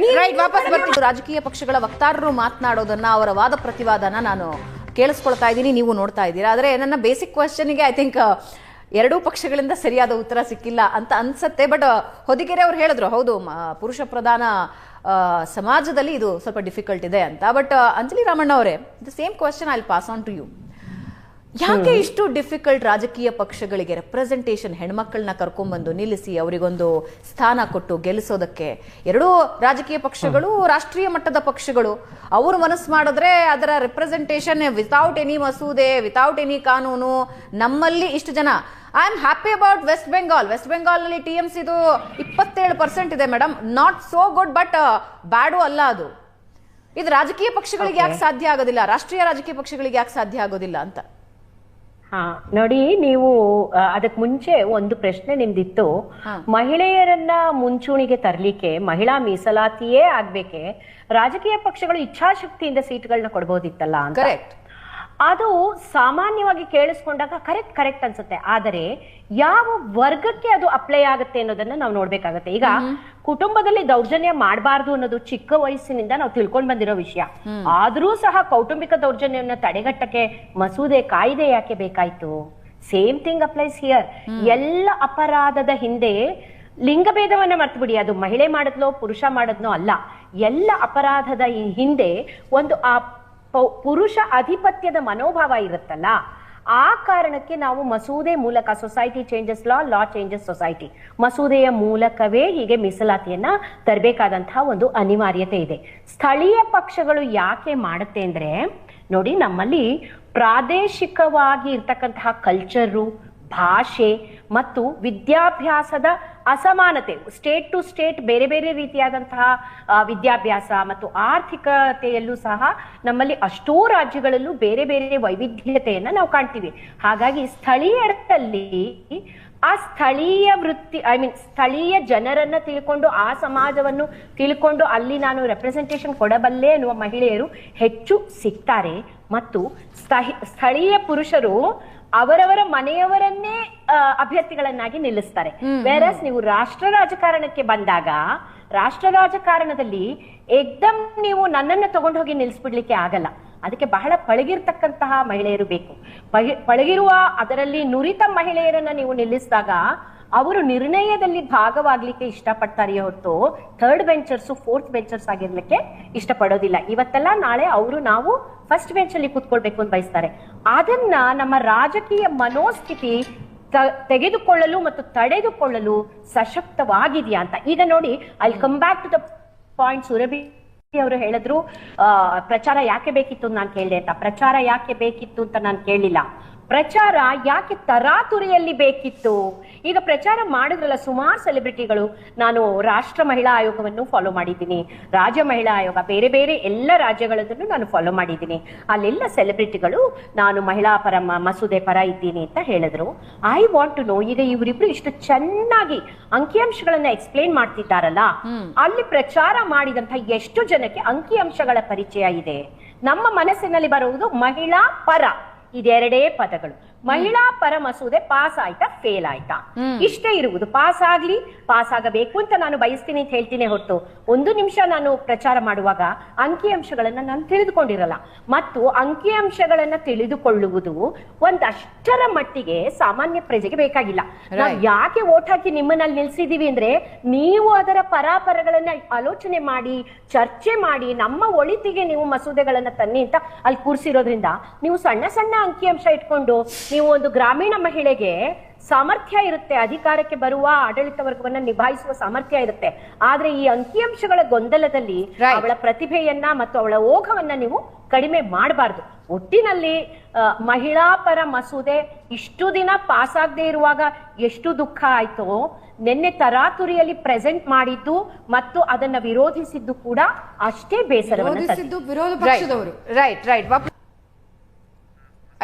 ವಾಪಸ್ ಬರ್ತೀವಿ. ರಾಜಕೀಯ ಪಕ್ಷಗಳ ವಕ್ತಾರರು ಮಾತನಾಡೋದನ್ನ, ಅವರ ವಾದ ಪ್ರತಿವಾದನ ನಾನು ಕೇಳಿಸ್ಕೊಳ್ತಾ ಇದ್ದೀನಿ, ನೀವು ನೋಡ್ತಾ ಇದ್ದೀರಾ. ಆದರೆ ನನ್ನ ಬೇಸಿಕ್ ಕ್ವಶನ್ಗೆ ಐ ಥಿಂಕ್ ಎರಡೂ ಪಕ್ಷಗಳಿಂದ ಸರಿಯಾದ ಉತ್ತರ ಸಿಕ್ಕಿಲ್ಲ ಅಂತ ಅನ್ಸುತ್ತೆ. ಬಟ್ ಹೊದಿಗೆರೆ ಅವ್ರು ಹೇಳಿದ್ರು, ಹೌದು ಪುರುಷ ಪ್ರಧಾನ ಸಮಾಜದಲ್ಲಿ ಇದು ಸ್ವಲ್ಪ ಡಿಫಿಕಲ್ಟ್ ಇದೆ ಅಂತ. ಬಟ್ ಅಂಜಲಿ ರಾಮಣ್ಣ ಅವರೇ, the same question I will pass on to you. ಯಾಕೆ ಇಷ್ಟು ಡಿಫಿಕಲ್ಟ್ ರಾಜಕೀಯ ಪಕ್ಷಗಳಿಗೆ ರೆಪ್ರೆಸೆಂಟೇಷನ್, ಹೆಣ್ಮಕ್ಳನ್ನ ಕರ್ಕೊಂಡ್ಬಂದು ನಿಲ್ಲಿಸಿ ಅವರಿಗೊಂದು ಸ್ಥಾನ ಕೊಟ್ಟು ಗೆಲ್ಲಿಸೋದಕ್ಕೆ? ಎರಡೂ ರಾಜಕೀಯ ಪಕ್ಷಗಳು ರಾಷ್ಟ್ರೀಯ ಮಟ್ಟದ ಪಕ್ಷಗಳು. ಅವರು ಮನಸ್ಸು ಮಾಡಿದ್ರೆ ಅದರ ರೆಪ್ರೆಸೆಂಟೇಷನ್ ವಿತೌಟ್ ಎನಿ ಮಸೂದೆ, ವಿತೌಟ್ ಎನಿ ಕಾನೂನು, ನಮ್ಮಲ್ಲಿ ಇಷ್ಟು ಜನ. I am happy about West Bengal ನಲ್ಲಿ TMC 27% ಇದೆ madam. Not so good, but bad ಅಲ್ಲ ಅದು. ಇದು ರಾಜಕೀಯ ಪಕ್ಷಗಳಿಗೆ ಯಾಕೆ ಸಾಧ್ಯ ಆಗೋದಿಲ್ಲ, ರಾಷ್ಟ್ರೀಯ ರಾಜಕೀಯ ಪಕ್ಷಗಳಿಗೆ ಯಾಕೆ ಸಾಧ್ಯ ಆಗೋದಿಲ್ಲ ಅಂತ? ನೋಡಿ, ನೀವು ಅದಕ್ಕೆ ಮುಂಚೆ ಒಂದು ಪ್ರಶ್ನೆ ನಿಮ್ದಿತ್ತು, ಮಹಿಳೆಯರನ್ನ ಮುಂಚೂಣಿಗೆ ತರಲಿಕ್ಕೆ ಮಹಿಳಾ ಮೀಸಲಾತಿಯೇ ಆಗ್ಬೇಕೆ, ರಾಜಕೀಯ ಪಕ್ಷಗಳು ಇಚ್ಛಾಶಕ್ತಿಯಿಂದ ಸೀಟ್ಗಳನ್ನ ಕೊಡಬಹುದಿತ್ತಲ್ಲ ಅಂತ. ಕರೆಕ್ಟ್. ಅದು ಸಾಮಾನ್ಯವಾಗಿ ಕೇಳಿಸ್ಕೊಂಡಾಗ ಕರೆಕ್ಟ್ ಅನ್ಸುತ್ತೆ. ಆದರೆ ಯಾವ ವರ್ಗಕ್ಕೆ ಅದು ಅಪ್ಲೈ ಆಗುತ್ತೆ ಅನ್ನೋದನ್ನ ನಾವು ನೋಡ್ಬೇಕಾಗತ್ತೆ. ಈಗ ಕುಟುಂಬದಲ್ಲಿ ದೌರ್ಜನ್ಯ ಮಾಡಬಾರ್ದು ಅನ್ನೋದು ಚಿಕ್ಕ ವಯಸ್ಸಿನಿಂದ ನಾವು ತಿಳ್ಕೊಂಡ್ ಬಂದಿರೋ ವಿಷಯ. ಆದ್ರೂ ಸಹ ಕೌಟುಂಬಿಕ ದೌರ್ಜನ್ಯವನ್ನ ತಡೆಗಟ್ಟಕ್ಕೆ ಮಸೂದೆ, ಕಾಯ್ದೆ ಯಾಕೆ ಬೇಕಾಯ್ತು? Same thing applies here. ಎಲ್ಲ ಅಪರಾಧದ ಹಿಂದೆ ಲಿಂಗಭೇದವನ್ನ ಮರ್ತು ಬಿಡಿ, ಅದು ಮಹಿಳೆ ಮಾಡಿದ್ನೋ ಪುರುಷ ಮಾಡಿದ್ನೋ ಅಲ್ಲ. ಎಲ್ಲ ಅಪರಾಧದ ಹಿಂದೆ ಒಂದು ಆ ಪುರುಷ ಅಧಿಪತ್ಯದ ಮನೋಭಾವ ಇರುತ್ತಲ್ಲ, ಆ ಕಾರಣಕ್ಕೆ ನಾವು ಮಸೂದೆ ಮೂಲಕ, ಸೊಸೈಟಿ ಚೇಂಜಸ್ ಲಾ ಚೇಂಜಸ್ ಸೊಸೈಟಿ, ಮಸೂದೆಯ ಮೂಲಕವೇ ಹೀಗೆ ಮೀಸಲಾತಿಯನ್ನ ತರಬೇಕಾದಂತಹ ಒಂದು ಅನಿವಾರ್ಯತೆ ಇದೆ. ಸ್ಥಳೀಯ ಪಕ್ಷಗಳು ಯಾಕೆ ಮಾಡುತ್ತೆ ಅಂದ್ರೆ, ನೋಡಿ, ನಮ್ಮಲ್ಲಿ ಪ್ರಾದೇಶಿಕವಾಗಿ ಇರ್ತಕ್ಕಂತಹ ಕಲ್ಚರು, ಭಾಷೆ ಮತ್ತು ವಿದ್ಯಾಭ್ಯಾಸದ ಅಸಮಾನತೆ, ಸ್ಟೇಟ್ ಟು ಸ್ಟೇಟ್ ಬೇರೆ ಬೇರೆ ರೀತಿಯಾದಂತಹ ವಿದ್ಯಾಭ್ಯಾಸ ಮತ್ತು ಆರ್ಥಿಕತೆಯಲ್ಲೂ ಸಹ ನಮ್ಮಲ್ಲಿ ಅಷ್ಟೋ ರಾಜ್ಯಗಳಲ್ಲೂ ಬೇರೆ ಬೇರೆ ವೈವಿಧ್ಯತೆಯನ್ನ ನಾವು ಕಾಣ್ತೀವಿ. ಹಾಗಾಗಿ ಸ್ಥಳೀಯರಲ್ಲಿ ಆ ಸ್ಥಳೀಯ ವೃತ್ತಿ ಸ್ಥಳೀಯ ಜನರನ್ನ ತಿಳ್ಕೊಂಡು ಆ ಸಮಾಜವನ್ನು ತಿಳ್ಕೊಂಡು ಅಲ್ಲಿ ನಾನು ರೆಪ್ರೆಸೆಂಟೇಷನ್ ಕೊಡಬಲ್ಲೆ ಅನ್ನುವ ಮಹಿಳೆಯರು ಹೆಚ್ಚು ಸಿಗ್ತಾರೆ. ಮತ್ತು ಸ್ಥಳೀಯ ಪುರುಷರು ಅವರವರ ಮನೆಯವರನ್ನೇ ಅಭ್ಯರ್ಥಿಗಳನ್ನಾಗಿ ನಿಲ್ಲಿಸ್ತಾರೆ. ವೇರಸ್ ನೀವು ರಾಷ್ಟ್ರ ರಾಜಕಾರಣಕ್ಕೆ ಬಂದಾಗ ರಾಷ್ಟ್ರ ರಾಜಕಾರಣದಲ್ಲಿ ಏಕ್ದಮ್ ನೀವು ನನ್ನನ್ನು ತಗೊಂಡು ಹೋಗಿ ನಿಲ್ಲಿಸ್ಬಿಡ್ಲಿಕ್ಕೆ ಆಗಲ್ಲ. ಅದಕ್ಕೆ ಬಹಳ ಪಳಗಿರ್ತಕ್ಕಂತಹ ಮಹಿಳೆಯರು ಬೇಕು. ಪಳಗಿರುವ ಅದರಲ್ಲಿ ನುರಿತ ಮಹಿಳೆಯರನ್ನ ನೀವು ನಿಲ್ಲಿಸಿದಾಗ ಅವರು ನಿರ್ಣಯದಲ್ಲಿ ಭಾಗವಾಗ್ಲಿಕ್ಕೆ ಇಷ್ಟಪಡ್ತಾರೆಯೇ ಹೊರತು ಥರ್ಡ್ ಬೆಂಚರ್ಸ್ ಫೋರ್ತ್ ಬೆಂಚರ್ಸ್ ಆಗಿರ್ಲಿಕ್ಕೆ ಇಷ್ಟಪಡೋದಿಲ್ಲ. ಇವತ್ತೆಲ್ಲ ನಾಳೆ ನಾವು ಫಸ್ಟ್ ಬೆಂಚ್ ಅಲ್ಲಿ ಕೂತ್ಕೊಳ್ಬೇಕು ಅಂತ ಬಯಸ್ತಾರೆ. ಅದನ್ನ ನಮ್ಮ ರಾಜಕೀಯ ಮನೋಸ್ಥಿತಿ ತೆಗೆದುಕೊಳ್ಳಲು ಮತ್ತು ತಡೆದುಕೊಳ್ಳಲು ಸಶಕ್ತವಾಗಿದೆಯಾ ಅಂತ. ಈಗ ನೋಡಿ, I come back to the point. Surabhi ಅವರು ಹೇಳಿದ್ರು ಪ್ರಚಾರ ಯಾಕೆ ಬೇಕಿತ್ತು ನಾನು ಕೇಳಿದೆ ಅಂತ. ಪ್ರಚಾರ ಯಾಕೆ ಬೇಕಿತ್ತು ಅಂತ ನಾನು ಕೇಳಲಿಲ್ಲ. ಪ್ರಚಾರ ಯಾಕೆ ತರಾತುರಿಯಲ್ಲಿ ಬೇಕಿತ್ತು. ಈಗ ಪ್ರಚಾರ ಮಾಡಿದ್ರಲ್ಲ ಸುಮಾರು ಸೆಲೆಬ್ರಿಟಿಗಳು. ನಾನು ರಾಷ್ಟ್ರ ಮಹಿಳಾ ಆಯೋಗವನ್ನು ಫಾಲೋ ಮಾಡಿದ್ದೀನಿ, ರಾಜ್ಯ ಮಹಿಳಾ ಆಯೋಗ, ಬೇರೆ ಬೇರೆ ಎಲ್ಲ ರಾಜ್ಯಗಳದನ್ನು ನಾನು ಫಾಲೋ ಮಾಡಿದ್ದೀನಿ. ಅಲ್ಲೆಲ್ಲ ಸೆಲೆಬ್ರಿಟಿಗಳು ನಾನು ಮಹಿಳಾ ಪರ ಮಸೂದೆ ಪರ ಇದ್ದೀನಿ ಅಂತ ಹೇಳಿದ್ರು. ಐ ವಾಂಟ್ ಟು ನೋ, ಈಗ ಇವರಿಬ್ರು ಇಷ್ಟು ಚೆನ್ನಾಗಿ ಅಂಕಿಅಂಶಗಳನ್ನ ಎಕ್ಸ್ಪ್ಲೇನ್ ಮಾಡ್ತಿದ್ದಾರಲ್ಲ, ಅಲ್ಲಿ ಪ್ರಚಾರ ಮಾಡಿದಂತ ಎಷ್ಟು ಜನಕ್ಕೆ ಅಂಕಿಅಂಶಗಳ ಪರಿಚಯ ಇದೆ? ನಮ್ಮ ಮನಸ್ಸಿನಲ್ಲಿ ಬರುವುದು ಮಹಿಳಾ ಪರ, ಇದೆರಡೇ ಪದಗಳು. ಮಹಿಳಾ ಪರ ಮಸೂದೆ ಪಾಸ್ ಆಯ್ತಾ ಫೇಲ್ ಆಯ್ತಾ ಇಷ್ಟೇ ಇರುವುದು. ಪಾಸ್ ಆಗ್ಲಿ, ಪಾಸ್ ಆಗಬೇಕು ಅಂತ ನಾನು ಬಯಸ್ತೀನಿ ಅಂತ ಹೇಳ್ತೀನಿ ಹೊರತು ಒಂದು ನಿಮಿಷ ನಾನು ಪ್ರಚಾರ ಮಾಡುವಾಗ ಅಂಕಿಅಂಶಗಳನ್ನ ನಾನು ತಿಳಿದುಕೊಂಡಿರಲ್ಲ. ಮತ್ತು ಅಂಕಿಅಂಶಗಳನ್ನ ತಿಳಿದುಕೊಳ್ಳುವುದು ಒಂದಷ್ಟರ ಮಟ್ಟಿಗೆ ಸಾಮಾನ್ಯ ಪ್ರಜೆಗೆ ಬೇಕಾಗಿಲ್ಲ. ನಾವು ಯಾಕೆ ವೋಟ್ ಹಾಕಿ ನಿಮ್ಮನ್ನಲ್ಲಿ ನಿಲ್ಸಿದೀವಿ ಅಂದ್ರೆ ನೀವು ಅದರ ಪರಾಪರಗಳನ್ನ ಆಲೋಚನೆ ಮಾಡಿ ಚರ್ಚೆ ಮಾಡಿ ನಮ್ಮ ಒಳಿತಿಗೆ ನೀವು ಮಸೂದೆಗಳನ್ನ ತನ್ನಿ ಅಂತ ಅಲ್ಲಿ ಕೂರಿಸಿರೋದ್ರಿಂದ ನೀವು ಸಣ್ಣ ಸಣ್ಣ ಅಂಕಿಅಂಶ ಇಟ್ಕೊಂಡು ನೀವು ಒಂದು ಗ್ರಾಮೀಣ ಮಹಿಳೆಗೆ ಸಾಮರ್ಥ್ಯ ಇರುತ್ತೆ, ಅಧಿಕಾರಕ್ಕೆ ಬರುವ ಆಡಳಿತ ವರ್ಗವನ್ನ ನಿಭಾಯಿಸುವ ಸಾಮರ್ಥ್ಯ ಇರುತ್ತೆ. ಆದ್ರೆ ಈ ಅಂಕಿಅಂಶಗಳ ಗೊಂದಲದಲ್ಲಿ ಅವಳ ಪ್ರತಿಭೆಯನ್ನ ಮತ್ತು ಅವಳ ಓಘವನ್ನ ನೀವು ಕಡಿಮೆ ಮಾಡಬಾರ್ದು. ಒಟ್ಟಿನಲ್ಲಿ ಮಹಿಳಾ ಪರ ಮಸೂದೆ ಇಷ್ಟು ದಿನ ಪಾಸ್ ಆಗದೆ ಇರುವಾಗ ಎಷ್ಟು ದುಃಖ ಆಯ್ತೋ, ನಿನ್ನೆ ತರಾತುರಿಯಲ್ಲಿ ಪ್ರೆಸೆಂಟ್ ಮಾಡಿದ್ದು ಮತ್ತು ಅದನ್ನ ವಿರೋಧಿಸಿದ್ದು ಕೂಡ ಅಷ್ಟೇ ಬೇಸರವನ್ನು ತಂದಿದೆ. ವಿರೋಧ ಪಕ್ಷದವರು. ರೈಟ್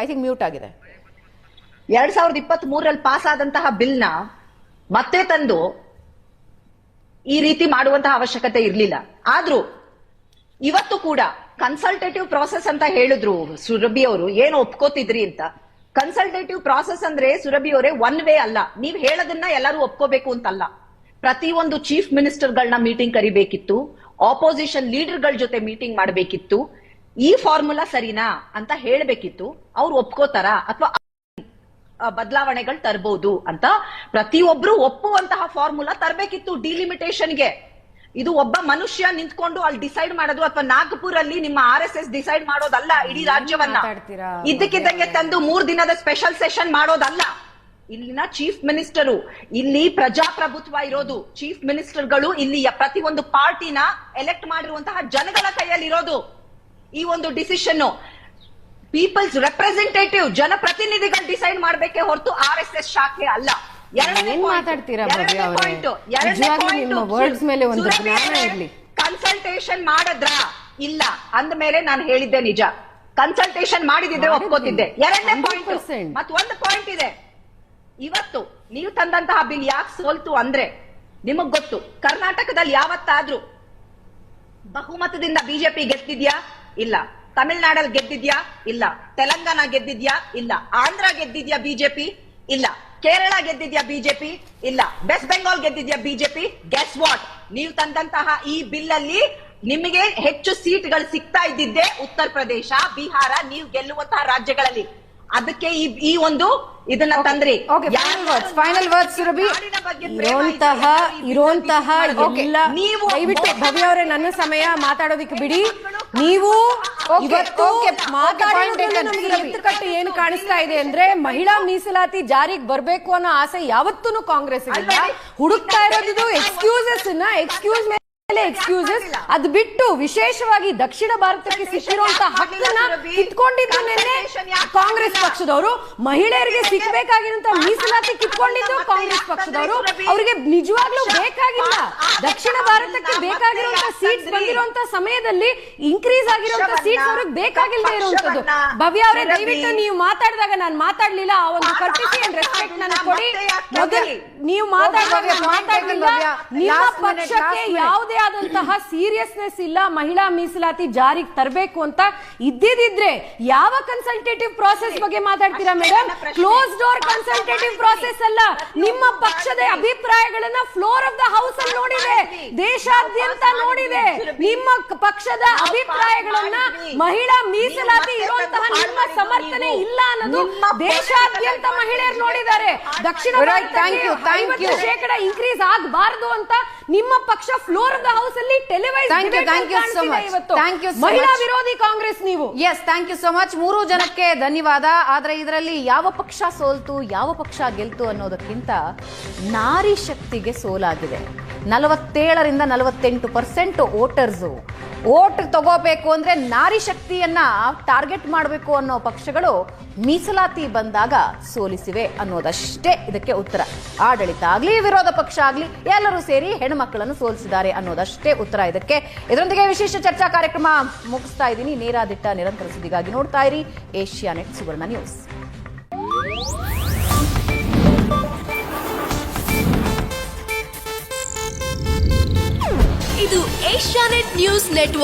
ಐ ಥಿಂಕ್ ಮ್ಯೂಟ್ ಆಗಿದೆ. 2023 ಪಾಸ್ ಆದಂತಹ ಬಿಲ್ ನ ಮತ್ತೆ ತಂದು ಈ ರೀತಿ ಮಾಡುವಂತಹ ಅವಶ್ಯಕತೆ ಇರಲಿಲ್ಲ. ಆದ್ರೂ ಇವತ್ತು ಕೂಡ ಕನ್ಸಲ್ಟೇಟಿವ್ ಪ್ರಾಸೆಸ್ ಅಂತ ಹೇಳಿದ್ರು ಸುರಭಿ ಅವರು. ಏನು ಒಪ್ಕೋತಿದ್ರಿ ಅಂತ. ಕನ್ಸಲ್ಟೇಟಿವ್ ಪ್ರಾಸೆಸ್ ಅಂದ್ರೆ ಸುರಭಿ ಅವರೇ ಒನ್ ವೇ ಅಲ್ಲ. ನೀವ್ ಹೇಳೋದನ್ನ ಎಲ್ಲರೂ ಒಪ್ಕೋಬೇಕು ಅಂತಲ್ಲ. ಪ್ರತಿಯೊಂದು ಚೀಫ್ ಮಿನಿಸ್ಟರ್ಗಳನ್ನ ಮೀಟಿಂಗ್ ಕರಿಬೇಕಿತ್ತು, ಆಪೋಸಿಷನ್ ಲೀಡರ್ಗಳ ಜೊತೆ ಮೀಟಿಂಗ್ ಮಾಡಬೇಕಿತ್ತು, ಈ ಫಾರ್ಮುಲಾ ಸರಿನಾ ಅಂತ ಹೇಳಬೇಕಿತ್ತು. ಅವ್ರು ಒಪ್ಕೋತಾರ ಅಥವಾ ಬದಲಾವಣೆಗಳು ತರಬಹುದು ಅಂತ ಪ್ರತಿಯೊಬ್ರು ಒಪ್ಪುವಂತಹ ಫಾರ್ಮುಲಾ ತರಬೇಕಿತ್ತು ಡಿಲಿಮಿಟೇಷನ್ಗೆ. ಇದು ಒಬ್ಬ ಮನುಷ್ಯ ನಿಂತ್ಕೊಂಡು ಅಲ್ಲಿ ಡಿಸೈಡ್ ಮಾಡೋದು ಅಥವಾ ನಾಗಪುರ್ ಅಲ್ಲಿ ನಿಮ್ಮ RSS ಡಿಸೈಡ್ ಮಾಡೋದಲ್ಲ. ಇಡೀ ರಾಜ್ಯವನ್ನ ಇದ್ದಕ್ಕಿದ್ದಂಗೆ ತಂದು 3 ದಿನದ ಸ್ಪೆಷಲ್ ಸೆಷನ್ ಮಾಡೋದಲ್ಲ. ಇಲ್ಲಿನ ಚೀಫ್ ಮಿನಿಸ್ಟರು, ಇಲ್ಲಿ ಪ್ರಜಾಪ್ರಭುತ್ವ ಇರೋದು. ಚೀಫ್ ಮಿನಿಸ್ಟರ್ಗಳು ಇಲ್ಲಿ ಪ್ರತಿಯೊಂದು ಪಾರ್ಟಿನ ಎಲೆಕ್ಟ್ ಮಾಡಿರುವಂತಹ ಜನಗಳ ಕೈಯಲ್ಲಿ ಇರೋದು ಈ ಒಂದು ಡಿಸಿಷನ್. ಪೀಪಲ್ಸ್ ರೆಪ್ರೆಸೆಂಟೇಟಿವ್ ಜನಪ್ರತಿನಿಧಿಗಳು ಡಿಸೈಡ್ ಮಾಡಬೇಕೆ ಹೊರತು RSS ಶಾಖೆ ಅಲ್ಲ. ಕನ್ಸಲ್ಟೇಷನ್ ಮಾಡಿದ್ರ ಇಲ್ಲ ಅಂದ್ಮೇಲೆ ನಾನು ಹೇಳಿದ್ದೆ ನಿಜ. ಕನ್ಸಲ್ಟೇಷನ್ ಮಾಡಿದಿದ್ರೆ ಒಪ್ಕೋತಿದ್ದೆ. ಎರಡನೇ ಪಾಯಿಂಟ್ ಮತ್ತೊಂದು ಪಾಯಿಂಟ್ ಇದೆ. ಇವತ್ತು ನೀವು ತಂದಂತಹ ಬಿಲ್ ಯಾಕೆ ಸೋಲ್ತು ಅಂದ್ರೆ ನಿಮಗ್ ಗೊತ್ತು. ಕರ್ನಾಟಕದಲ್ಲಿ ಯಾವತ್ತಾದ್ರೂ ಬಹುಮತದಿಂದ ಬಿಜೆಪಿ ಗೆದ್ದಿದ್ಯಾ? ಇಲ್ಲ. ತಮಿಳುನಾಡಲ್ಲಿ ಗೆದ್ದಿದ್ಯಾ? ಇಲ್ಲ. ತೆಲಂಗಾಣ ಗೆದ್ದಿದ್ಯಾ? ಇಲ್ಲ. ಆಂಧ್ರ ಗೆದ್ದಿದ್ಯಾ ಬಿಜೆಪಿ? ಇಲ್ಲ. ಕೇರಳ ಗೆದ್ದಿದ್ಯಾ ಬಿಜೆಪಿ? ಇಲ್ಲ. ವೆಸ್ಟ್ ಬೆಂಗಾಲ್ ಗೆದ್ದಿದ್ಯಾ ಬಿಜೆಪಿ? ಗೆಸ್ ವಾಟ್, ನೀವು ತಂದಂತಹ ಈ ಬಿಲ್ ಅಲ್ಲಿ ನಿಮಗೆ ಹೆಚ್ಚು ಸೀಟ್ಗಳು ಸಿಗ್ತಾ ಇದ್ದಿದ್ದೆ ಉತ್ತರ ಪ್ರದೇಶ, ಬಿಹಾರ, ನೀವು ಗೆಲ್ಲುವಂತಹ ರಾಜ್ಯಗಳಲ್ಲಿ. ಅದಕ್ಕೆ ಈ ಒಂದು ಇದನ್ನ ತಂದ್ರಿ. Final words Surabhi. ಇರೋಂತಹ ಎಲ್ಲ ದಯವಿಟ್ಟು ಭವ್ಯ ಅವರೇ ನನ್ನ ಸಮಯ ಮಾತಾಡೋದಿಕ್ಕೆ ಬಿಡಿ. ನೀವು ಇವತ್ತು ಮಾತಾಡೋದು ಏನು ಕಾಣಿಸ್ತಾ ಇದೆ ಅಂದ್ರೆ ಮಹಿಳಾ ಮೀಸಲಾತಿ ಜಾರಿಗೆ ಬರ್ಬೇಕು ಅನ್ನೋ ಆಸೆ ಯಾವತ್ತೂ ಕಾಂಗ್ರೆಸ್ ಹುಡುಕ್ತಾ ಇರೋದು ಎಕ್ಸ್ಕ್ಯೂಸ್ ಎಕ್ಸ್ಕ್ಯೂಸಸ್. ಅದು ಬಿಟ್ಟು ವಿಶೇಷವಾಗಿ ದಕ್ಷಿಣ ಭಾರತಕ್ಕೆ ಸಿಕ್ಕಿರುವಂತಹ ಹಕ್ಕನ್ನ ಕಿತ್ಕೊಂಡಿದ್ದು ನಿನ್ನೆ ಕಾಂಗ್ರೆಸ್ ಪಕ್ಷದವರು. ಮಹಿಳೆಯರಿಗೆ ಸಿಗಬೇಕಾಗಿರುವಂತಹ ಮೀಸಲಾತಿ ಕಿತ್ಕೊಂಡಿದ್ದು ಕಾಂಗ್ರೆಸ್ ಪಕ್ಷದವರು ಅವರಿಗೆ ನಿಜವಾಗ್ಲೂ ಬೇಕಾಗಿಲ್ಲ. ದಕ್ಷಿಣ ಭಾರತಕ್ಕೆ ಬೇಕಾಗಿರುವಂತ ಸೀಟ್ಸ್ ಬಂದಿರುವಂತ ಸಮಯದಲ್ಲಿ ಇನ್ಕ್ರೀಸ್ ಆಗಿರುವಂತ ಸೀಟ್ಸ್ ಅವ್ರಿಗೆ ಬೇಕಾಗಿಲ್ಲದೆ ಇರುವಂತದ್ದು. ಭವ್ಯ ಅವರೇ, ದಯವಿಟ್ಟು ನೀವು ಮಾತಾಡಿದಾಗ ನಾನು ಮಾತಾಡ್ಲಿಲ್ಲ, ಆ ಒಂದು ಕರ್ಟಿಸಿ ಅಂಡ್ ರೆಸ್ಪೆಕ್ಟ್ ನನಗೆ ಕೊಡಿ. ಮೊದಲು ನೀವು ಮಾತಾಡಿದಾಗ ಮಾತಾಡ್ಲಿಲ್ಲ. ನಿಮ್ಮ ಪಕ್ಷಕ್ಕೆ ಯಾವುದೇ ಆದಂತಹ ಸೀರಿಯಸ್ನೆಸ್ ಇಲ್ಲ ಮಹಿಳಾ ಮೀಸಲಾತಿ ಜಾರಿಗೆ ತರಬೇಕು ಅಂತ ಇದ್ದಿದ್ರೆ ಯಾವ ಕನ್ಸಲ್ಟೇಟಿವ್ ಪ್ರಾಸೆಸ್ ಬಗ್ಗೆ ಮಾತಾಡ್ತೀರಾ madam? Close door consultative process ಅಲ್ಲ, ನಿಮ್ಮ ಪಕ್ಷದ ಅಭಿಪ್ರಾಯಗಳನ್ನ ಫ್ಲೋರ್ ಆಫ್ ದ ಹೌಸ್ ಅಲ್ಲಿ ನೋಡಿದೆ, ದೇಶಾದ್ಯಂತ ನೋಡಿದೆ. ನಿಮ್ಮ ಪಕ್ಷದ ಅಭಿಪ್ರಾಯಗಳನ್ನ ಮಹಿಳಾ ಮೀಸಲಾತಿ ಇರುವಂತಹ ನಿಮ್ಮ ಸಮರ್ಥನೆ ಇಲ್ಲ ಅನ್ನೋದು ದೇಶಾದ್ಯಂತ ಮಹಿಳೆಯರು ನೋಡಿದ್ದಾರೆ. ದಕ್ಷಿಣ ಶೇಕಡ ಇನ್ಕ್ರೀಸ್ ಆಗಬಾರದು ಅಂತ ನಿಮ್ಮ ಪಕ್ಷ ಫ್ಲೋರ್ ಆಫ್ ದ ಹೌಸ್ ಅಲ್ಲಿ ಟೆಲಿವೈಸ್ ಮಹಿಳಾ ವಿರೋಧಿ ಕಾಂಗ್ರೆಸ್ ನೀವು. Yes, thank you so much. 3 ಜನಕ್ಕೆ ಧನ್ಯವಾದ. ಆದ್ರೆ ಇದರಲ್ಲಿ ಯಾವ ಪಕ್ಷ ಸೋಲ್ತು ಯಾವ ಪಕ್ಷ ಗೆಲ್ತು ಅನ್ನೋದಕ್ಕಿಂತ ನಾರಿ ಶಕ್ತಿಗೆ ಸೋಲಾಗಿದೆ. 47ರಿಂದ 48% ವೋಟರ್ಸ್ ವೋಟ್ ತಗೋಬೇಕು ಅಂದ್ರೆ ನಾರಿ ಶಕ್ತಿಯನ್ನ ಟಾರ್ಗೆಟ್ ಮಾಡಬೇಕು ಅನ್ನೋ ಪಕ್ಷಗಳು ಮೀಸಲಾತಿ ಬಂದಾಗ ಸೋಲಿಸಿವೆ ಅನ್ನೋದಷ್ಟೇ ಇದಕ್ಕೆ ಉತ್ತರ. ಆಡಳಿತ ಆಗ್ಲಿ ವಿರೋಧ ಪಕ್ಷ ಆಗ್ಲಿ ಎಲ್ಲರೂ ಸೇರಿ ಹೆಣ್ಮಕ್ಕಳನ್ನು ಸೋಲಿಸಿದ್ದಾರೆ ಅನ್ನೋದಷ್ಟೇ ಉತ್ತರ ಇದಕ್ಕೆ. ಇದರೊಂದಿಗೆ ವಿಶೇಷ ಚರ್ಚಾ ಕಾರ್ಯಕ್ರಮ ಮುಗಿಸ್ತಾ ಇದ್ದೀನಿ. ನೇರ ದಿಟ್ಟ ನಿರಂತರ ಸುದ್ದಿಗಾಗಿ ನೋಡ್ತಾ ಇರಿ ಏಷ್ಯಾನೆಟ್ ಸುವರ್ಣ ನ್ಯೂಸ್. ಇದು ಏಷ್ಯಾನೆಟ್ ನ್ಯೂಸ್ ನೆಟ್ವರ್ಕ್